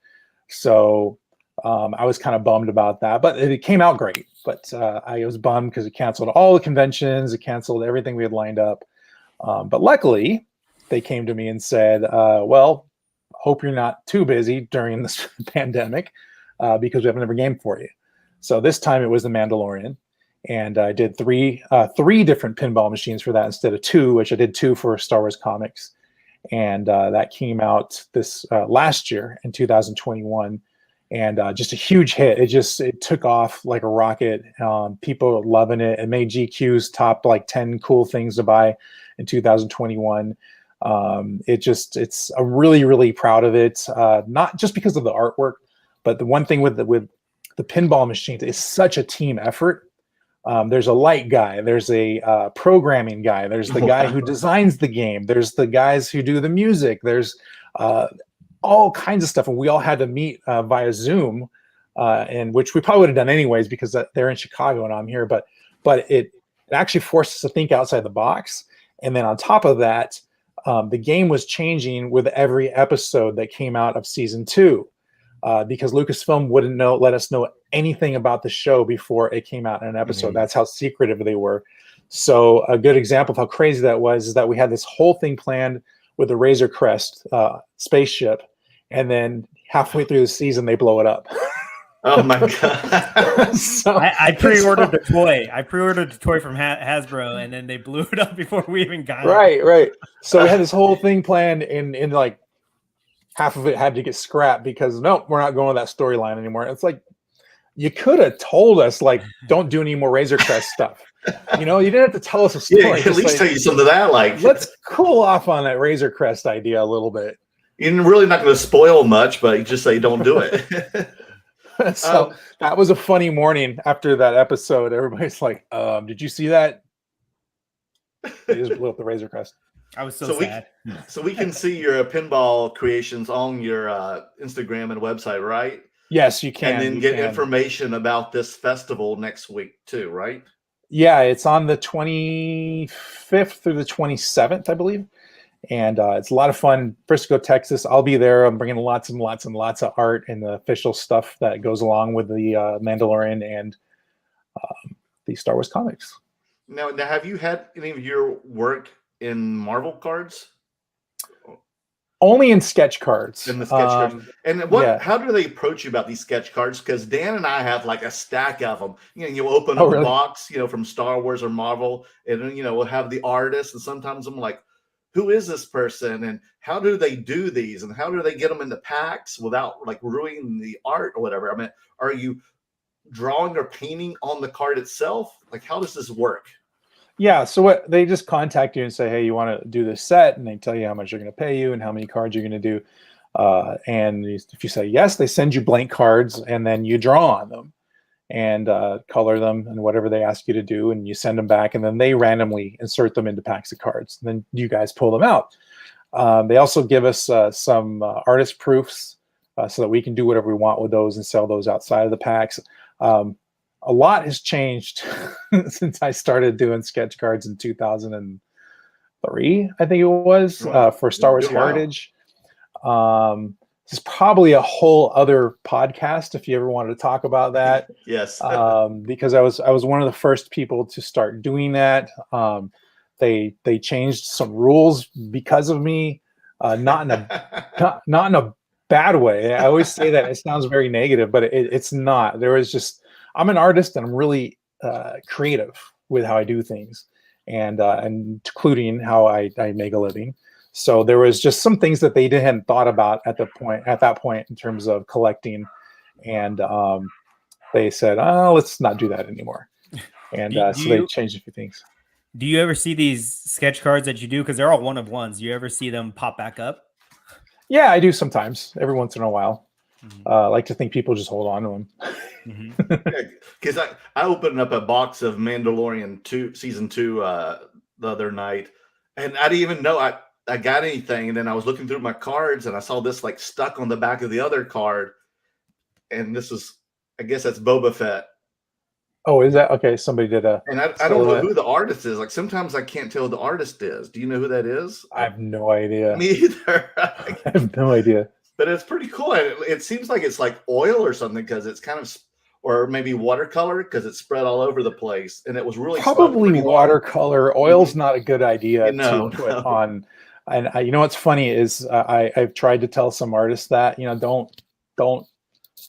[SPEAKER 3] So I was kind of bummed about that, but it came out great. But I was bummed because it canceled all the conventions, it canceled everything we had lined up. But luckily, they came to me and said, "Well, hope you're not too busy during this pandemic." Because we have another game for you. So this time it was The Mandalorian, and I did three different pinball machines for that instead of two, which I did two for Star Wars comics, and that came out this last year in 2021, and just a huge hit. It took off like a rocket. People are loving it. It made GQ's top like 10 cool things to buy in 2021. I'm really, really proud of it. Not just because of the artwork, but the one thing with the pinball machines is such a team effort. There's a light guy, there's a programming guy, there's the guy who designs the game, there's the guys who do the music, there's all kinds of stuff. And we all had to meet via Zoom and which we probably would have done anyways because they're in Chicago and I'm here. But it actually forced us to think outside the box. And then on top of that, the game was changing with every episode that came out of season 2, because Lucasfilm wouldn't let us know anything about the show before it came out in an episode. That's how secretive they were. So a good example of how crazy that was is that we had this whole thing planned with a Razor Crest spaceship, and then halfway through the season they blow it up.
[SPEAKER 1] Oh my god!
[SPEAKER 2] So, I pre-ordered the toy. I pre-ordered the toy from Hasbro, and then they blew it up before we even got it.
[SPEAKER 3] Right. So we had this whole thing planned, and like half of it had to get scrapped because nope, we're not going with that storyline anymore. It's like you could have told us like don't do any more Razor Crest stuff. You didn't have to tell us a story.
[SPEAKER 1] Yeah, at least tell you something of that. Like,
[SPEAKER 3] let's cool off on that Razor Crest idea a little bit.
[SPEAKER 1] You're really not going to spoil much, but you just say don't do it.
[SPEAKER 3] So that was a funny morning after that episode. Everybody's like, did you see that? They just blew up the Razor Crest.
[SPEAKER 2] I was so sad.
[SPEAKER 1] So we can see your pinball creations on your Instagram and website, right?
[SPEAKER 3] Yes, you can.
[SPEAKER 1] And then get information about this festival next week too, right?
[SPEAKER 3] Yeah, it's on the 25th through the 27th, I believe. And it's a lot of fun. Frisco, Texas. I'll be there. I'm bringing lots and lots and lots of art and the official stuff that goes along with the Mandalorian and the Star Wars comics.
[SPEAKER 1] Now, have you had any of your work in Marvel cards?
[SPEAKER 3] Only in sketch cards.
[SPEAKER 1] In the sketch cards. And how do they approach you about these sketch cards? Because Dan and I have like a stack of them. You open up a box, from Star Wars or Marvel, and then we'll have the artist. And sometimes I'm like, who is this person? And how do they do these? And how do they get them into packs without like ruining the art or whatever? I mean, are you drawing or painting on the card itself? Like, how does this work?
[SPEAKER 3] Yeah, so they just contact you and say, hey, you want to do this set? And they tell you how much they're going to pay you and how many cards you're going to do. And if you say yes, they send you blank cards and then you draw on them and color them and whatever they ask you to do. And you send them back and then they randomly insert them into packs of cards. And then you guys pull them out. They also give us some artist proofs so that we can do whatever we want with those and sell those outside of the packs. A lot has changed since I started doing sketch cards in 2003, I think it was, for Star Wars Heritage. This is probably a whole other podcast if you ever wanted to talk about that.
[SPEAKER 1] Yes.
[SPEAKER 3] Because I was one of the first people to start doing that. They changed some rules because of me, not in a bad way. I always say that it sounds very negative, but it's not. There was just I'm an artist and I'm really creative with how I do things, and including how I make a living. So there was just some things that they hadn't thought about at that point in terms of collecting, and they said, "Oh, let's not do that anymore." And so they changed a few things.
[SPEAKER 2] Do you ever see these sketch cards that you do, because they're all one of ones? Do you ever see them pop back up?
[SPEAKER 3] Yeah, I do sometimes, every once in a while. I like to think people just hold on to them.
[SPEAKER 1] Because I opened up a box of Mandalorian season 2 the other night, and I didn't even know I got anything. And then I was looking through my cards, and I saw this like stuck on the back of the other card, and this is, I guess that's Boba Fett.
[SPEAKER 3] Oh, is that okay? Somebody did a.
[SPEAKER 1] And I don't know who the artist is. Like sometimes I can't tell who the artist is. Do you know who that is?
[SPEAKER 3] I have no idea.
[SPEAKER 1] Me either.
[SPEAKER 3] I have no idea.
[SPEAKER 1] But it's pretty cool. It seems like it's like oil or something, because it's kind of, or maybe watercolor, because it's spread all over the place. And it was really
[SPEAKER 3] probably watercolor. Oil's not a good idea to put on. And you know what's funny is I've tried to tell some artists that don't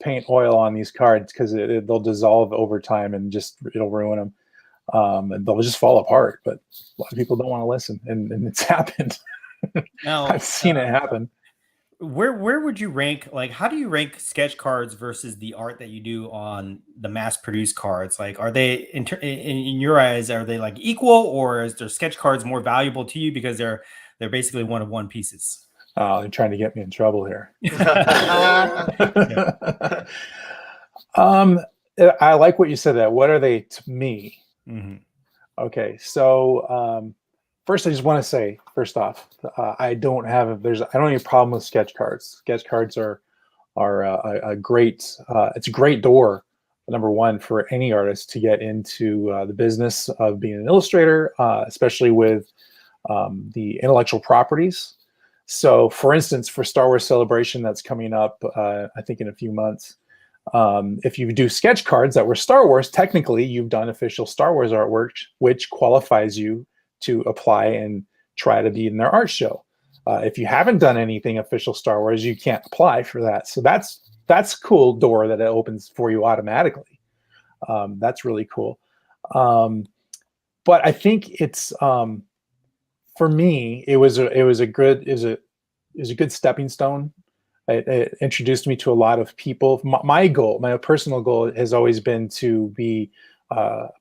[SPEAKER 3] paint oil on these cards because they'll dissolve over time and it'll ruin them. And they'll just fall apart. But a lot of people don't want to listen, and it's happened.
[SPEAKER 2] No,
[SPEAKER 3] I've seen it happen.
[SPEAKER 2] Where would you rank, like, how do you rank sketch cards versus the art that you do on the mass-produced cards? Like, are they in your eyes, are they like equal, or is their sketch cards more valuable to you because they're basically one-of-one pieces?
[SPEAKER 3] Oh, they're trying to get me in trouble here. I like what you said. That what are they to me? Okay, so first, I just want to say, first off, I don't have a problem with sketch cards. Sketch cards are are a great. It's a great door, number one, for any artist to get into the business of being an illustrator, especially with the intellectual properties. So, for instance, for Star Wars Celebration that's coming up, I think in a few months, if you do sketch cards that were Star Wars, technically you've done official Star Wars artwork, which qualifies you to apply and try to be in their art show. If you haven't done anything official Star Wars, you can't apply for that. So that's a cool door that it opens for you automatically. That's really cool. But I think it's for me, it was a good stepping stone. It introduced me to a lot of people. My goal, my personal goal, has always been to be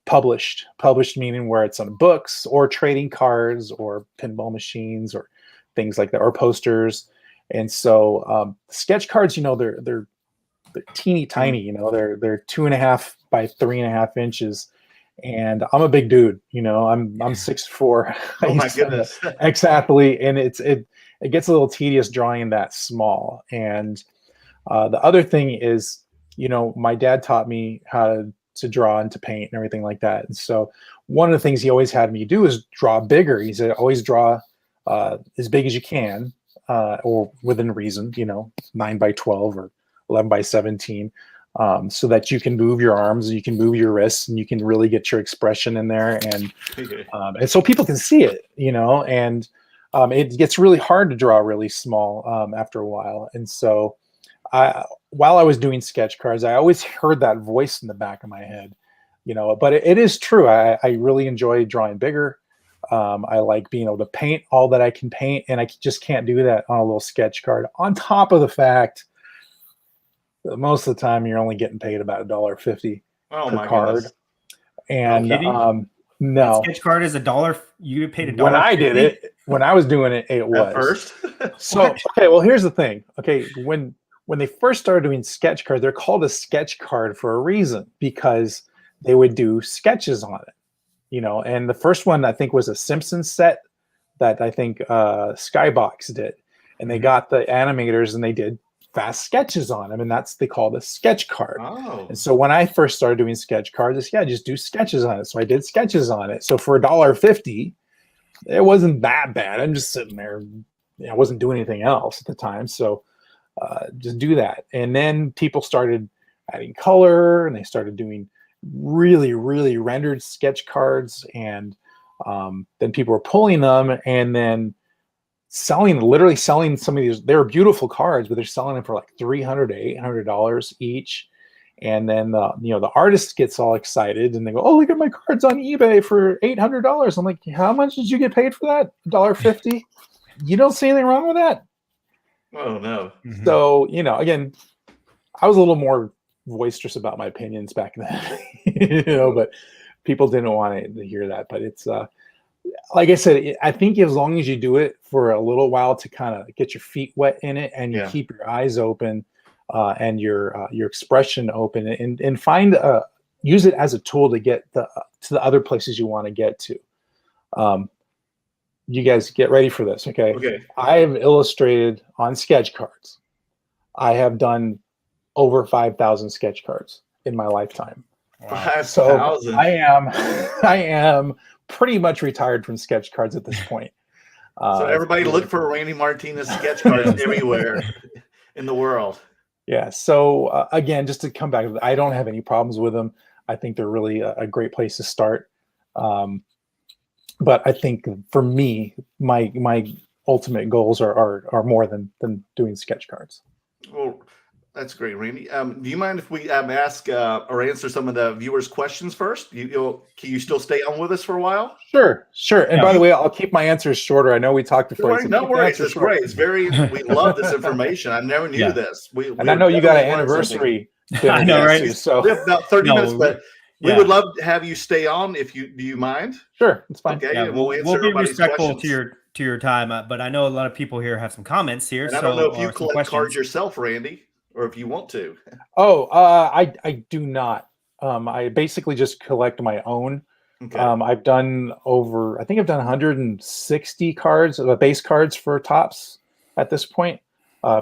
[SPEAKER 3] published. Published meaning where it's on books or trading cards or pinball machines or things like that, or posters. And so sketch cards, they're teeny tiny. They're 2.5 by 3.5 inches. And I'm a big dude, I'm 6'4".
[SPEAKER 1] Oh my goodness.
[SPEAKER 3] Ex-athlete, and it gets a little tedious drawing that small. And the other thing is, my dad taught me how to draw and to paint and everything like that. And so one of the things he always had me do is draw bigger. He said, always draw as big as you can, or within reason, 9 by 12 or 11 by 17. So that you can move your arms, you can move your wrists, and you can really get your expression in there, and so people can see it, and it gets really hard to draw really small after a while. And so while I was doing sketch cards, I always heard that voice in the back of my head, but it is true. I really enjoy drawing bigger. I like being able to paint all that I can paint, and I just can't do that on a little sketch card, on top of the fact most of the time you're only getting paid about $1.50 per card.
[SPEAKER 1] Goodness.
[SPEAKER 3] And no,
[SPEAKER 2] sketch card is $1. You get paid $1.
[SPEAKER 3] When I did it, when I was doing it, it was
[SPEAKER 1] at first.
[SPEAKER 3] So okay, well, here's the thing. Okay, when they first started doing sketch cards, they're called a sketch card for a reason, because they would do sketches on it, and the first one I think was a Simpsons set that I think Skybox did, and they got the animators and they did fast sketches on them, and they call it a sketch card.
[SPEAKER 1] Oh.
[SPEAKER 3] And so when I first started doing sketch cards, I said, just do sketches on it. So I did sketches on it. So for $1.50, it wasn't that bad. I'm just sitting there. I wasn't doing anything else at the time. So just do that. And then people started adding color, and they started doing really, really rendered sketch cards. And then people were pulling them and then literally selling some of these. They're beautiful cards, but they're selling them for like $300 to $800 each. And then the artist gets all excited and they go, "Oh, look at my cards on eBay for $800." I'm like, "How much did you get paid for that? $1.50? You don't see anything wrong with that?"
[SPEAKER 1] Oh no.
[SPEAKER 2] Mm-hmm.
[SPEAKER 3] So again, I was a little more boisterous about my opinions back then, but people didn't want to hear that. But it's like I said, I think as long as you do it for a little while to kind of get your feet wet in it, and you keep your eyes open and your expression open, and use it as a tool to get to the other places you want to get to. You guys get ready for this, okay?
[SPEAKER 1] Okay.
[SPEAKER 3] I have illustrated on sketch cards. I have done over 5,000 sketch cards in my lifetime.
[SPEAKER 1] Wow.
[SPEAKER 3] So I am pretty much retired from sketch cards at this point.
[SPEAKER 1] So everybody look for Randy Martinez sketch cards everywhere in the world.
[SPEAKER 3] Yeah. So again, just to come back, I don't have any problems with them. I think they're really a great place to start. But I think for me, my ultimate goals are more than doing sketch cards.
[SPEAKER 1] Well, that's great, Randy. Do you mind if we ask or answer some of the viewers' questions first? Can you still stay on with us for a while?
[SPEAKER 3] Sure. And by the way, I'll keep my ansers shorter. I know we talked before.
[SPEAKER 1] No worries. It's great. It's we love this information. I never knew this.
[SPEAKER 3] And I know you got an anniversary.
[SPEAKER 2] I know, right?
[SPEAKER 3] Too, so
[SPEAKER 1] we have about 30 minutes, but we would love to have you stay on do you mind?
[SPEAKER 3] Sure, it's fine.
[SPEAKER 1] Okay,
[SPEAKER 2] yeah,
[SPEAKER 1] we'll
[SPEAKER 2] be respectful
[SPEAKER 1] questions.
[SPEAKER 2] to your time, but I know a lot of people here have some comments here.
[SPEAKER 1] And I don't know if you collect cards yourself, Randy, or if you want to.
[SPEAKER 3] Oh, I do not. I basically just collect my own.
[SPEAKER 1] Okay.
[SPEAKER 3] I've done I think I've done 160 cards, base cards for Topps at this point.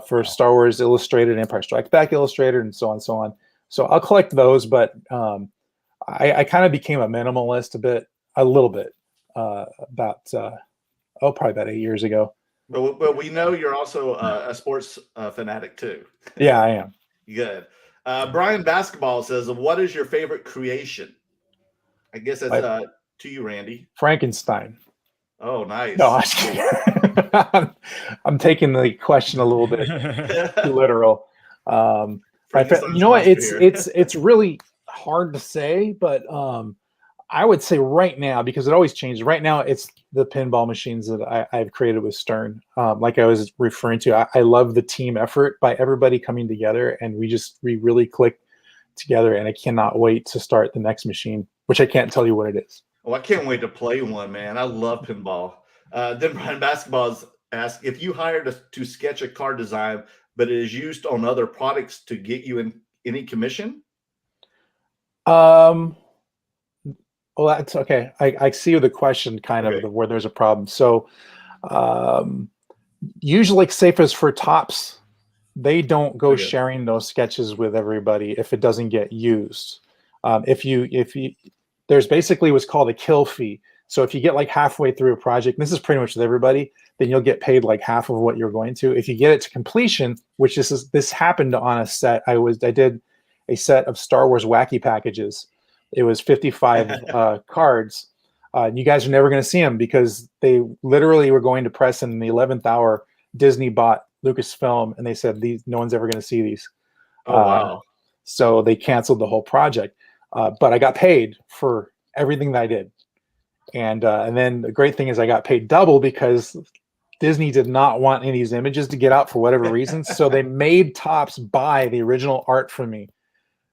[SPEAKER 3] for Star Wars Illustrated, Empire Strikes Back Illustrated, and so on and so on. So I'll collect those, but I kind of became a minimalist a little bit, probably about 8 years ago.
[SPEAKER 1] But we know you're also a sports fanatic too.
[SPEAKER 3] Yeah, I am.
[SPEAKER 1] Good. Brian Basketball says, "What is your favorite creation?" I guess that's to you, Randy.
[SPEAKER 3] Frankenstein.
[SPEAKER 1] Oh, nice.
[SPEAKER 3] No, I'm taking the question a little bit too literal. You know what? It's really hard to say, but I would say right now, because it always changes. Right now, it's the pinball machines that I've created with Stern. Like I was referring to, I love the team effort by everybody coming together, and we really click together. And I cannot wait to start the next machine, which I can't tell you what it is.
[SPEAKER 1] Oh, I can't wait to play one, man. I love pinball. Then Brian Basketball asked, if you hired to sketch a car design, but it is used on other products to get you in any commission?
[SPEAKER 3] Well, that's okay. I see the question kind of where there's a problem. So usually, safe as for tops, they don't go sharing those sketches with everybody if it doesn't get used. If you there's basically what's called a kill fee. So if you get like halfway through a project, this is pretty much with everybody, then you'll get paid like half of what you're going to. If you get it to completion, which this happened on a set, I did a set of Star Wars Wacky packages. It was 55 cards. You guys are never going to see them because they literally were going to press in the 11th hour. Disney bought Lucasfilm, and they said no one's ever going to see these.
[SPEAKER 1] Oh, wow.
[SPEAKER 3] So they canceled the whole project. But I got paid for everything that I did. And then the great thing is I got paid double because Disney did not want any of these images to get out for whatever reason. So they made Topps buy the original art from me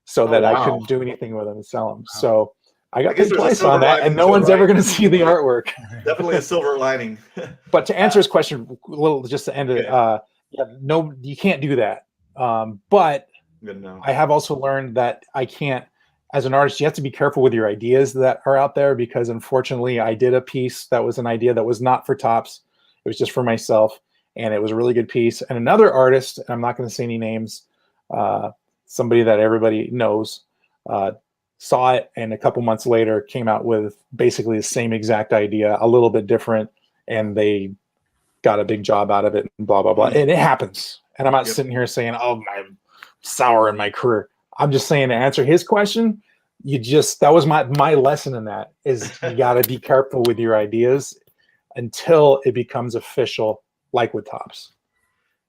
[SPEAKER 3] so that I couldn't do anything with them and sell them. Wow. So I got paid twice on that, and no one's ever going to see the artwork.
[SPEAKER 1] Definitely a silver lining.
[SPEAKER 3] But to answer his question, just to end it, no, you can't do that. But I have also learned that I can't, as an artist, you have to be careful with your ideas that are out there, because unfortunately I did a piece that was an idea that was not for Topps. It was just for myself, and it was a really good piece. And another artist, and I'm not going to say any names, somebody that everybody knows, saw it, and a couple months later came out with basically the same exact idea, a little bit different, and they got a big job out of it, and blah, blah, blah. And it happens. And I'm not sitting here saying, oh, I'm sour in my career. I'm just saying, to answer his question, that was my lesson in that, is you got to be careful with your ideas until it becomes official, like with Topps.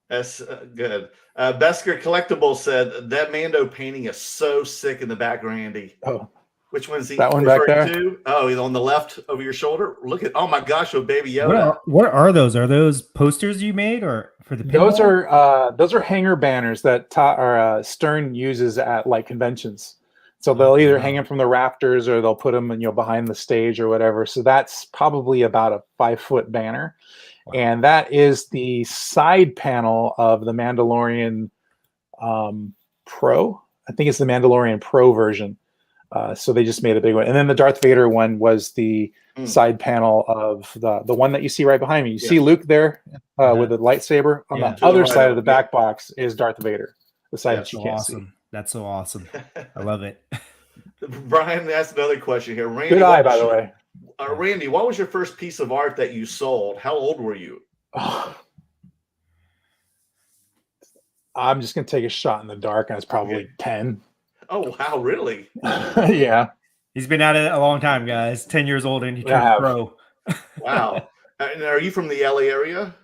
[SPEAKER 1] That's good. Besker Collectible said that Mando painting is so sick in the back, Randy.
[SPEAKER 3] Oh,
[SPEAKER 1] which one's he
[SPEAKER 3] that one back there?
[SPEAKER 1] To? Oh, he's on the left over your shoulder. Look at, oh my gosh, oh baby Yoda.
[SPEAKER 2] What are those? Are those posters you made, or for the pinball?
[SPEAKER 3] Those are hanger banners that Stern uses at like conventions. So they'll either hang them from the rafters, or they'll put them behind the stage or whatever. So that's probably about a 5-foot banner. Wow. And that is the side panel of the Mandalorian Pro. I think it's the Mandalorian Pro version. So they just made a big one. And then the Darth Vader one was the side panel of the one that you see right behind me. You see Luke there with the lightsaber. On the other side of the back box is Darth Vader, the side that you can't see.
[SPEAKER 2] That's so awesome. I love it.
[SPEAKER 1] Brian asked another question here. Randy,
[SPEAKER 3] good eye, by the way.
[SPEAKER 1] Randy, what was your first piece of art that you sold? How old were you?
[SPEAKER 3] I'm just going to take a shot in the dark. I was probably 10.
[SPEAKER 1] Oh, wow. Really?
[SPEAKER 3] Yeah.
[SPEAKER 2] He's been at it a long time, guys. 10 years old, and he turned pro.
[SPEAKER 1] Wow. And are you from the LA area?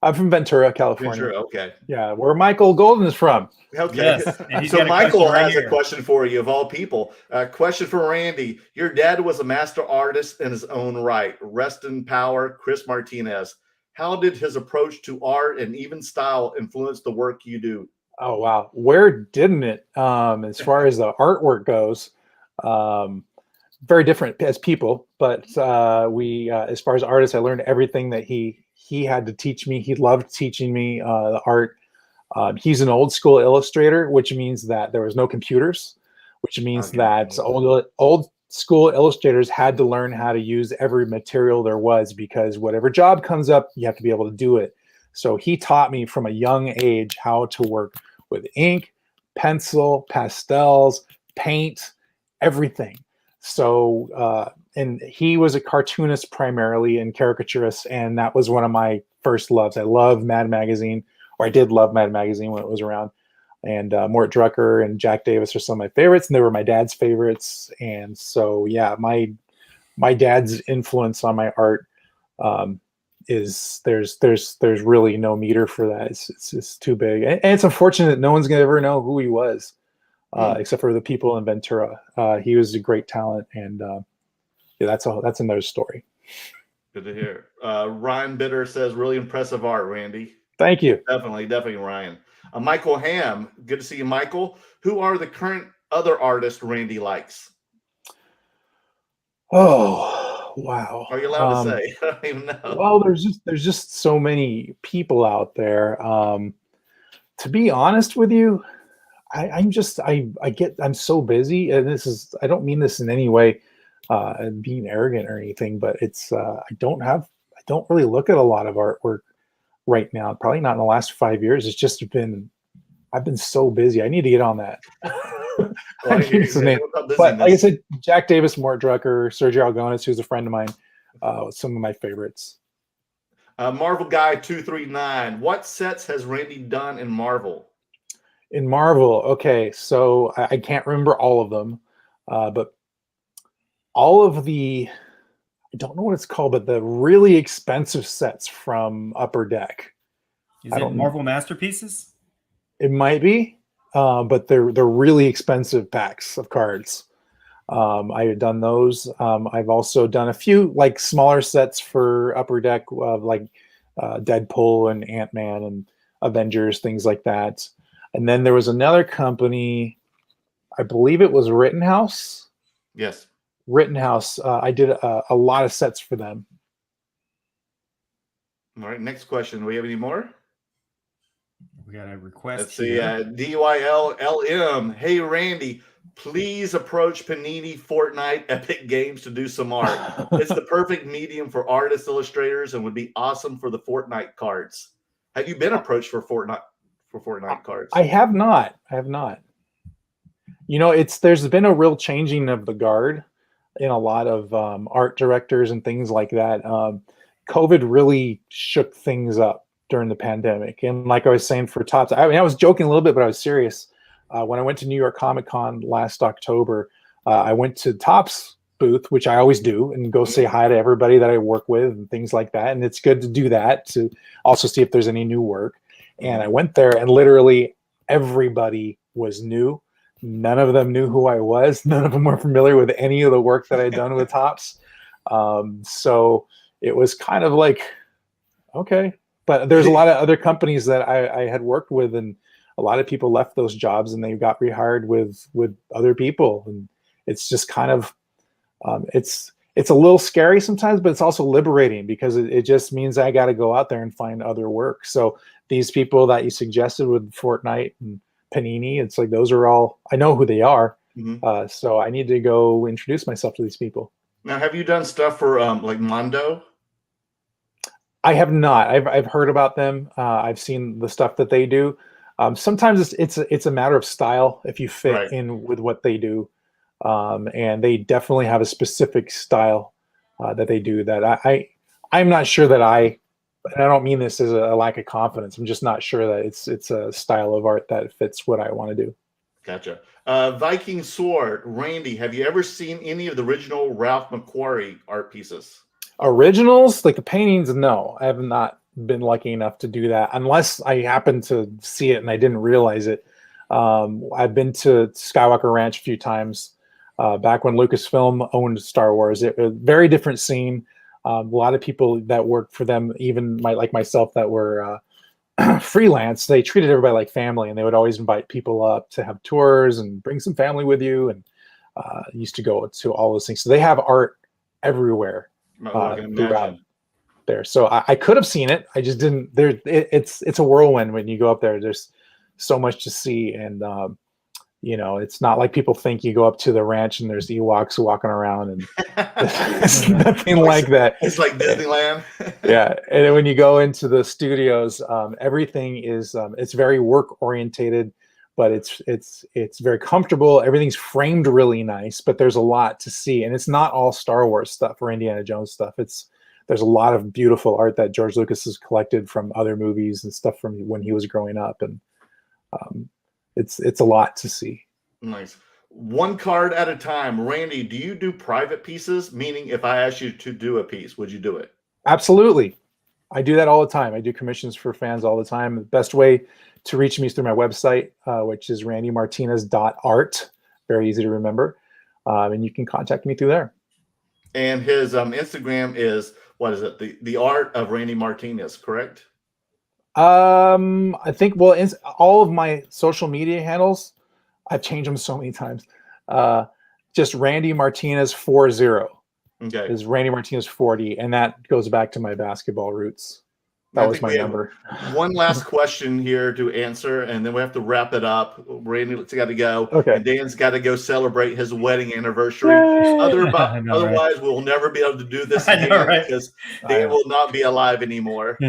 [SPEAKER 3] I'm from Ventura, California.
[SPEAKER 1] Ventura, okay.
[SPEAKER 3] Yeah, where Michael Golden is from.
[SPEAKER 1] Okay.
[SPEAKER 2] Yes.
[SPEAKER 1] So Michael has a question for you, of all people. Question for Randy. Your dad was a master artist in his own right. Rest in power, Chris Martinez. How did his approach to art and even style influence the work you do?
[SPEAKER 3] Oh, wow. Where didn't it? As far as the artwork goes, very different as people. But as far as artists, I learned everything that he had to teach me. He loved teaching me the art. He's an old school illustrator, which means that there was no computers, which means that old school illustrators had to learn how to use every material there was, because whatever job comes up, you have to be able to do it. So he taught me from a young age how to work with ink, pencil, pastels, paint, everything. So, and he was a cartoonist primarily and caricaturist, and that was one of my first loves. I love Mad Magazine, or I did love Mad Magazine when it was around. And Mort Drucker and Jack Davis are some of my favorites, and they were my dad's favorites. And so, yeah, my dad's influence on my art is there's really no meter for that. It's too big, and it's unfortunate that no one's gonna ever know who he was, except for the people in Ventura. He was a great talent, and yeah, that's another story.
[SPEAKER 1] Good to hear. Ryan Bitter says, really impressive art, Randy.
[SPEAKER 3] Thank you.
[SPEAKER 1] Definitely, Ryan. Michael Ham, good to see you, Michael. Who are the current other artists Randy likes?
[SPEAKER 3] Oh, wow.
[SPEAKER 1] Are you allowed to say? I don't even know.
[SPEAKER 3] Well, there's just so many people out there. To be honest with you, I'm so busy, and I don't mean this in any way being arrogant or anything, but it's I don't really look at a lot of artwork right now. Probably not in the last 5 years. It's just I've been so busy. I need to get on that.
[SPEAKER 1] Well,
[SPEAKER 3] but like I said, Jack Davis, Mort Drucker, Sergio Algonis, who's a friend of mine, some of my favorites.
[SPEAKER 1] Marvel Guy 239. What sets has Randy done in Marvel?
[SPEAKER 3] In Marvel, okay, so I can't remember all of them, but all of I don't know what it's called, but the really expensive sets from Upper Deck.
[SPEAKER 2] Is it Marvel Masterpieces?
[SPEAKER 3] It might be, but they're really expensive packs of cards. I have done those. I've also done a few like smaller sets for Upper Deck, like Deadpool and Ant-Man and Avengers, things like that. And then there was another company, I believe it was Rittenhouse.
[SPEAKER 1] Yes.
[SPEAKER 3] Rittenhouse. I did a lot of sets for them.
[SPEAKER 1] All right, next question. Do we have any more?
[SPEAKER 2] We got a request.
[SPEAKER 1] Let's see. DYLLM. Hey, Randy, please approach Panini Fortnite Epic Games to do some art. It's the perfect medium for artists, illustrators, and would be awesome for the Fortnite cards. Have you been approached for Fortnite cards?
[SPEAKER 3] I have not. You know, there's been a real changing of the guard in a lot of art directors and things like that. COVID really shook things up during the pandemic. And like I was saying for Topps, I mean, I was joking a little bit, but I was serious. When I went to New York Comic Con last October, I went to Topps booth, which I always do, and go say hi to everybody that I work with and things like that. And it's good to do that to also see if there's any new work. And I went there, and literally everybody was new. None of them knew who I was. None of them were familiar with any of the work that I'd done with Topps. So it was kind of like, okay. But there's a lot of other companies that I had worked with, and a lot of people left those jobs and they got rehired with other people. And it's just kind of, it's a little scary sometimes, but it's also liberating because it just means I got to go out there and find other work. So these people that you suggested with Fortnite and Panini, it's like, those are all, I know who they are. Mm-hmm. So I need to go introduce myself to these people.
[SPEAKER 1] Now, have you done stuff for like Mondo?
[SPEAKER 3] I have not. I've heard about them. I've seen the stuff that they do. Sometimes it's a matter of style if you fit in with what they do, and they definitely have a specific style that they do that I'm not sure that and I don't mean this as a lack of confidence. I'm just not sure that it's a style of art that fits what I want to do. Gotcha.
[SPEAKER 1] Viking Sword, Randy, have you ever seen any of the original Ralph McQuarrie art pieces?
[SPEAKER 3] Originals, like the paintings, no. I have not been lucky enough to do that unless I happen to see it and I didn't realize it. I've been to Skywalker Ranch a few times back when Lucasfilm owned Star Wars. It was a very different scene. A lot of people that worked for them, even like myself, that were freelance, they treated everybody like family, and they would always invite people up to have tours and bring some family with you, and used to go to all those things. So they have art everywhere throughout there. So I could have seen it. I just didn't. It's a whirlwind when you go up there. There's so much to see, and it's not like people think you go up to the ranch and there's Ewoks walking around, and it's nothing like that.
[SPEAKER 1] It's like Disneyland.
[SPEAKER 3] Yeah, and then when you go into the studios, everything is it's very work orientated, but it's very comfortable. Everything's framed really nice, but there's a lot to see, and it's not all Star Wars stuff or Indiana Jones stuff. There's a lot of beautiful art that George Lucas has collected from other movies and stuff from when he was growing up, and it's a lot to see.
[SPEAKER 1] Nice. One card at a time. Randy, do you do private pieces? Meaning, if I asked you to do a piece, would you do it?
[SPEAKER 3] Absolutely. I do that all the time. I do commissions for fans all the time. The best way to reach me is through my website, which is randymartinez.art. Very easy to remember. And you can contact me through there.
[SPEAKER 1] And his Instagram is, what is it? The art of Randy Martinez, correct?
[SPEAKER 3] I think, all of my social media handles, I've changed them so many times. Just Randy Martinez 40
[SPEAKER 1] Okay.
[SPEAKER 3] is Randy Martinez 40, and that goes back to my basketball roots. That was my number.
[SPEAKER 1] One last question here to answer, and then we have to wrap it up. Randy's got to go.
[SPEAKER 3] Okay.
[SPEAKER 1] And Dan's got to go celebrate his wedding anniversary. Otherwise, we'll never be able to do this again because Dan will not be alive anymore.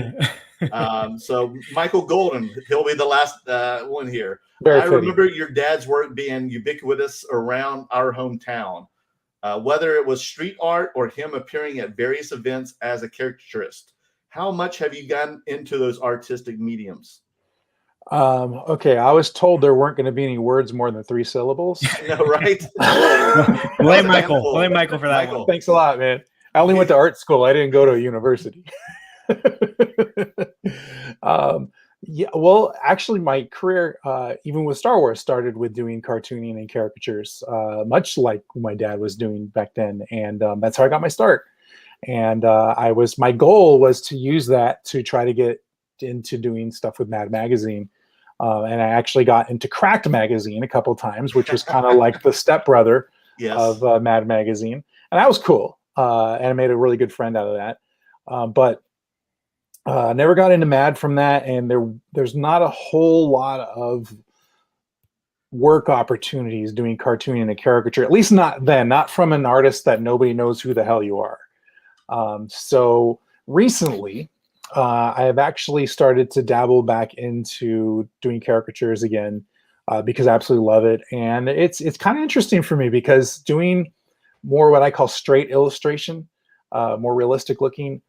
[SPEAKER 1] So Michael Golden, he'll be the last one here. I remember your dad's work being ubiquitous around our hometown, whether it was street art or him appearing at various events as a caricaturist. How much have you gotten into those artistic mediums?
[SPEAKER 3] Okay, I was told there weren't going to be any words more than 3 syllables.
[SPEAKER 1] I know, right?
[SPEAKER 2] Blame Michael. Blame Michael for that one.
[SPEAKER 3] Thanks a lot, man. I only went to art school. I didn't go to a university. Yeah, well, actually, my career, even with Star Wars, started with doing cartooning and caricatures, much like my dad was doing back then, and that's how I got my start. And my goal was to use that to try to get into doing stuff with Mad Magazine, and I actually got into Cracked Magazine a couple times, which was kind of like the stepbrother of Mad Magazine, and that was cool. And I made a really good friend out of that, but. Never got into Mad from that, and there's not a whole lot of work opportunities doing cartooning and a caricature, at least not then, not from an artist that nobody knows who the hell you are. So recently, I have actually started to dabble back into doing caricatures again because I absolutely love it, and it's kind of interesting for me because doing more what I call straight illustration, more realistic looking.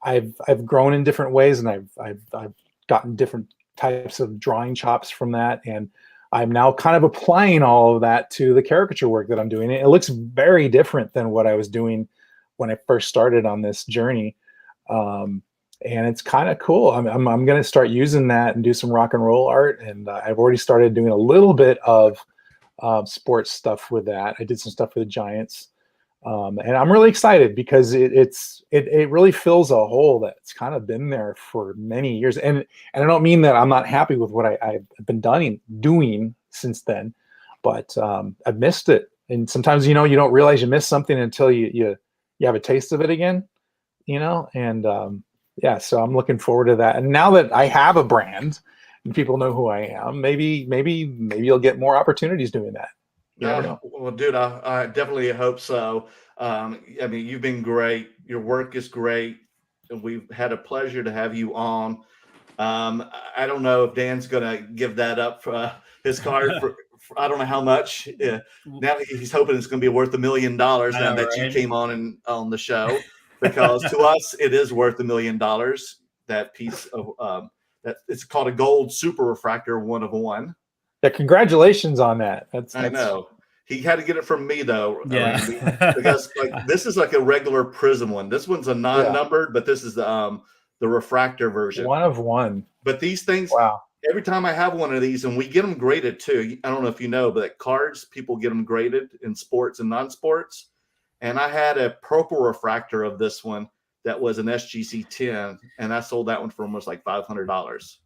[SPEAKER 3] I've grown in different ways, and I've gotten different types of drawing chops from that, and I'm now kind of applying all of that to the caricature work that I'm doing. It looks very different than what I was doing when I first started on this journey, and it's kind of cool. I'm going to start using that and do some rock and roll art, and I've already started doing a little bit of sports stuff with that. I did some stuff for the Giants. And I'm really excited because it really fills a hole that's kind of been there for many years. And I don't mean that I'm not happy with what I've been doing since then, but I've missed it. And sometimes, you don't realize you missed something until you have a taste of it again, and so I'm looking forward to that. And now that I have a brand and people know who I am, maybe you'll get more opportunities doing that.
[SPEAKER 1] Well, dude, I definitely hope so. I mean, you've been great. Your work is great. We've had a pleasure to have you on. I don't know if Dan's going to give that up for his card for I don't know how much. Now he's hoping it's going to be worth $1 million now that you came on the show, because to us it is worth $1 million. That piece of that it's called a gold super refractor 1 of 1.
[SPEAKER 3] Yeah, congratulations on that.
[SPEAKER 1] I know. He had to get it from me though,
[SPEAKER 2] Randy,
[SPEAKER 1] because this is like a regular prism one. This one's a non-numbered, but this is the refractor version.
[SPEAKER 3] 1 of 1.
[SPEAKER 1] But these things,
[SPEAKER 3] wow.
[SPEAKER 1] Every time I have one of these, and we get them graded too. I don't know if you know, but cards, people get them graded in sports and non-sports. And I had a purple refractor of this one that was an SGC 10, and I sold that one for almost like $500.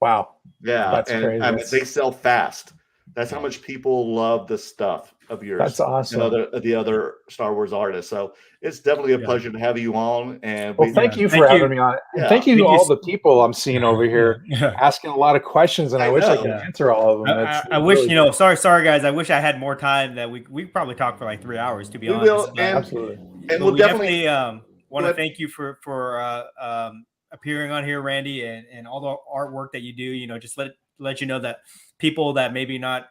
[SPEAKER 3] Wow.
[SPEAKER 1] Yeah.
[SPEAKER 3] That's crazy.
[SPEAKER 1] I mean, they sell fast. That's how much people love this stuff. of yours.
[SPEAKER 3] That's awesome.
[SPEAKER 1] And the other Star Wars artists. So it's definitely a pleasure to have you on. And
[SPEAKER 3] well, thank you for having me on. And thank you to all the people I'm seeing over here asking a lot of questions, and I wish I could answer all of them.
[SPEAKER 2] I wish, you know, sorry guys, I wish I had more time. That we probably talked for like 3 hours, to be honest.
[SPEAKER 1] Will,
[SPEAKER 3] absolutely.
[SPEAKER 1] And we'll definitely
[SPEAKER 2] want to thank you for appearing on here, Randy, and all the artwork that you do. You know, just let you know that people that maybe not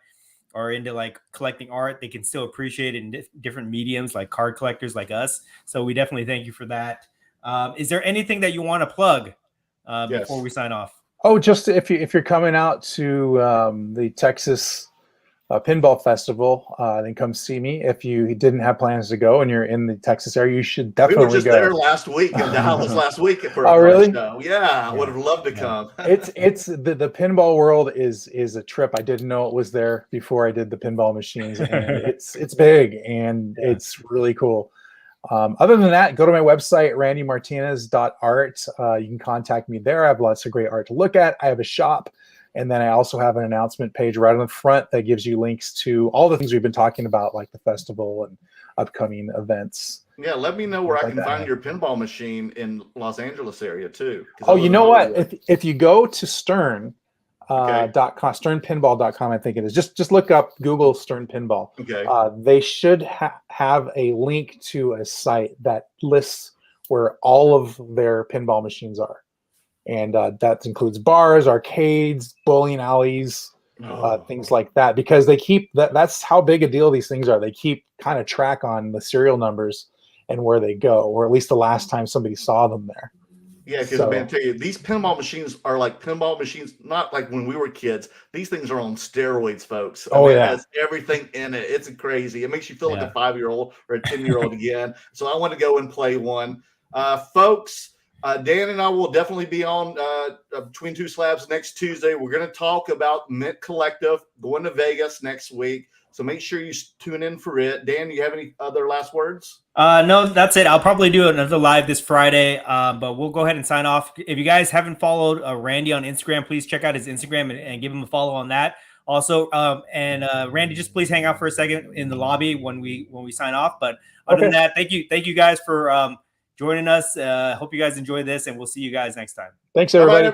[SPEAKER 2] are into like collecting art, they can still appreciate it in different mediums, like card collectors like us. So we definitely thank you for that. Is there anything that you want to plug before we sign off?
[SPEAKER 3] Oh, just if you're coming out to the Texas Pinball Festival, then come see me. If you didn't have plans to go and you're in the Texas area, you should definitely go.
[SPEAKER 1] We were just there last week in Dallas last week for a
[SPEAKER 3] really?
[SPEAKER 1] show. Yeah, I would have loved to come.
[SPEAKER 3] It's the pinball world is a trip. I didn't know it was there before I did the pinball machines, and it's big and it's really cool. Other than that, go to my website, randymartinez.art. You can contact me there. I have lots of great art to look at. I have a shop. And then I also have an announcement page right on the front that gives you links to all the things we've been talking about, like the festival and upcoming events.
[SPEAKER 1] Yeah, let me know where I can find your pinball machine in Los Angeles area too.
[SPEAKER 3] Oh, you know what? If you go to Stern, sternpinball.com, I think it is. Just look up Google Stern Pinball.
[SPEAKER 1] Okay.
[SPEAKER 3] They should have a link to a site that lists where all of their pinball machines are. And that includes bars, arcades, bowling alleys, things like that, because they keep that's how big a deal these things are. They keep kind of track on the serial numbers and where they go, or at least the last time somebody saw them there.
[SPEAKER 1] Yeah, because man, I tell you, these pinball machines are like pinball machines, not like when we were kids. These things are on steroids, folks. It has everything in it. It's crazy. It makes you feel like a 5-year-old or a 10-year-old again. So I want to go and play one. Folks, Dan and I will definitely be on Between Two Slabs next Tuesday. We're going to talk about Mint Collective going to Vegas next week. So make sure you tune in for it. Dan, do you have any other last words?
[SPEAKER 2] No, that's it. I'll probably do another live this Friday, but we'll go ahead and sign off. If you guys haven't followed Randy on Instagram, please check out his Instagram and give him a follow on that. Also, Randy, just please hang out for a second in the lobby when we sign off. But other than that, thank you guys for joining us. Hope you guys enjoy this, and we'll see you guys next time.
[SPEAKER 3] Thanks, everybody.
[SPEAKER 1] Bye-bye,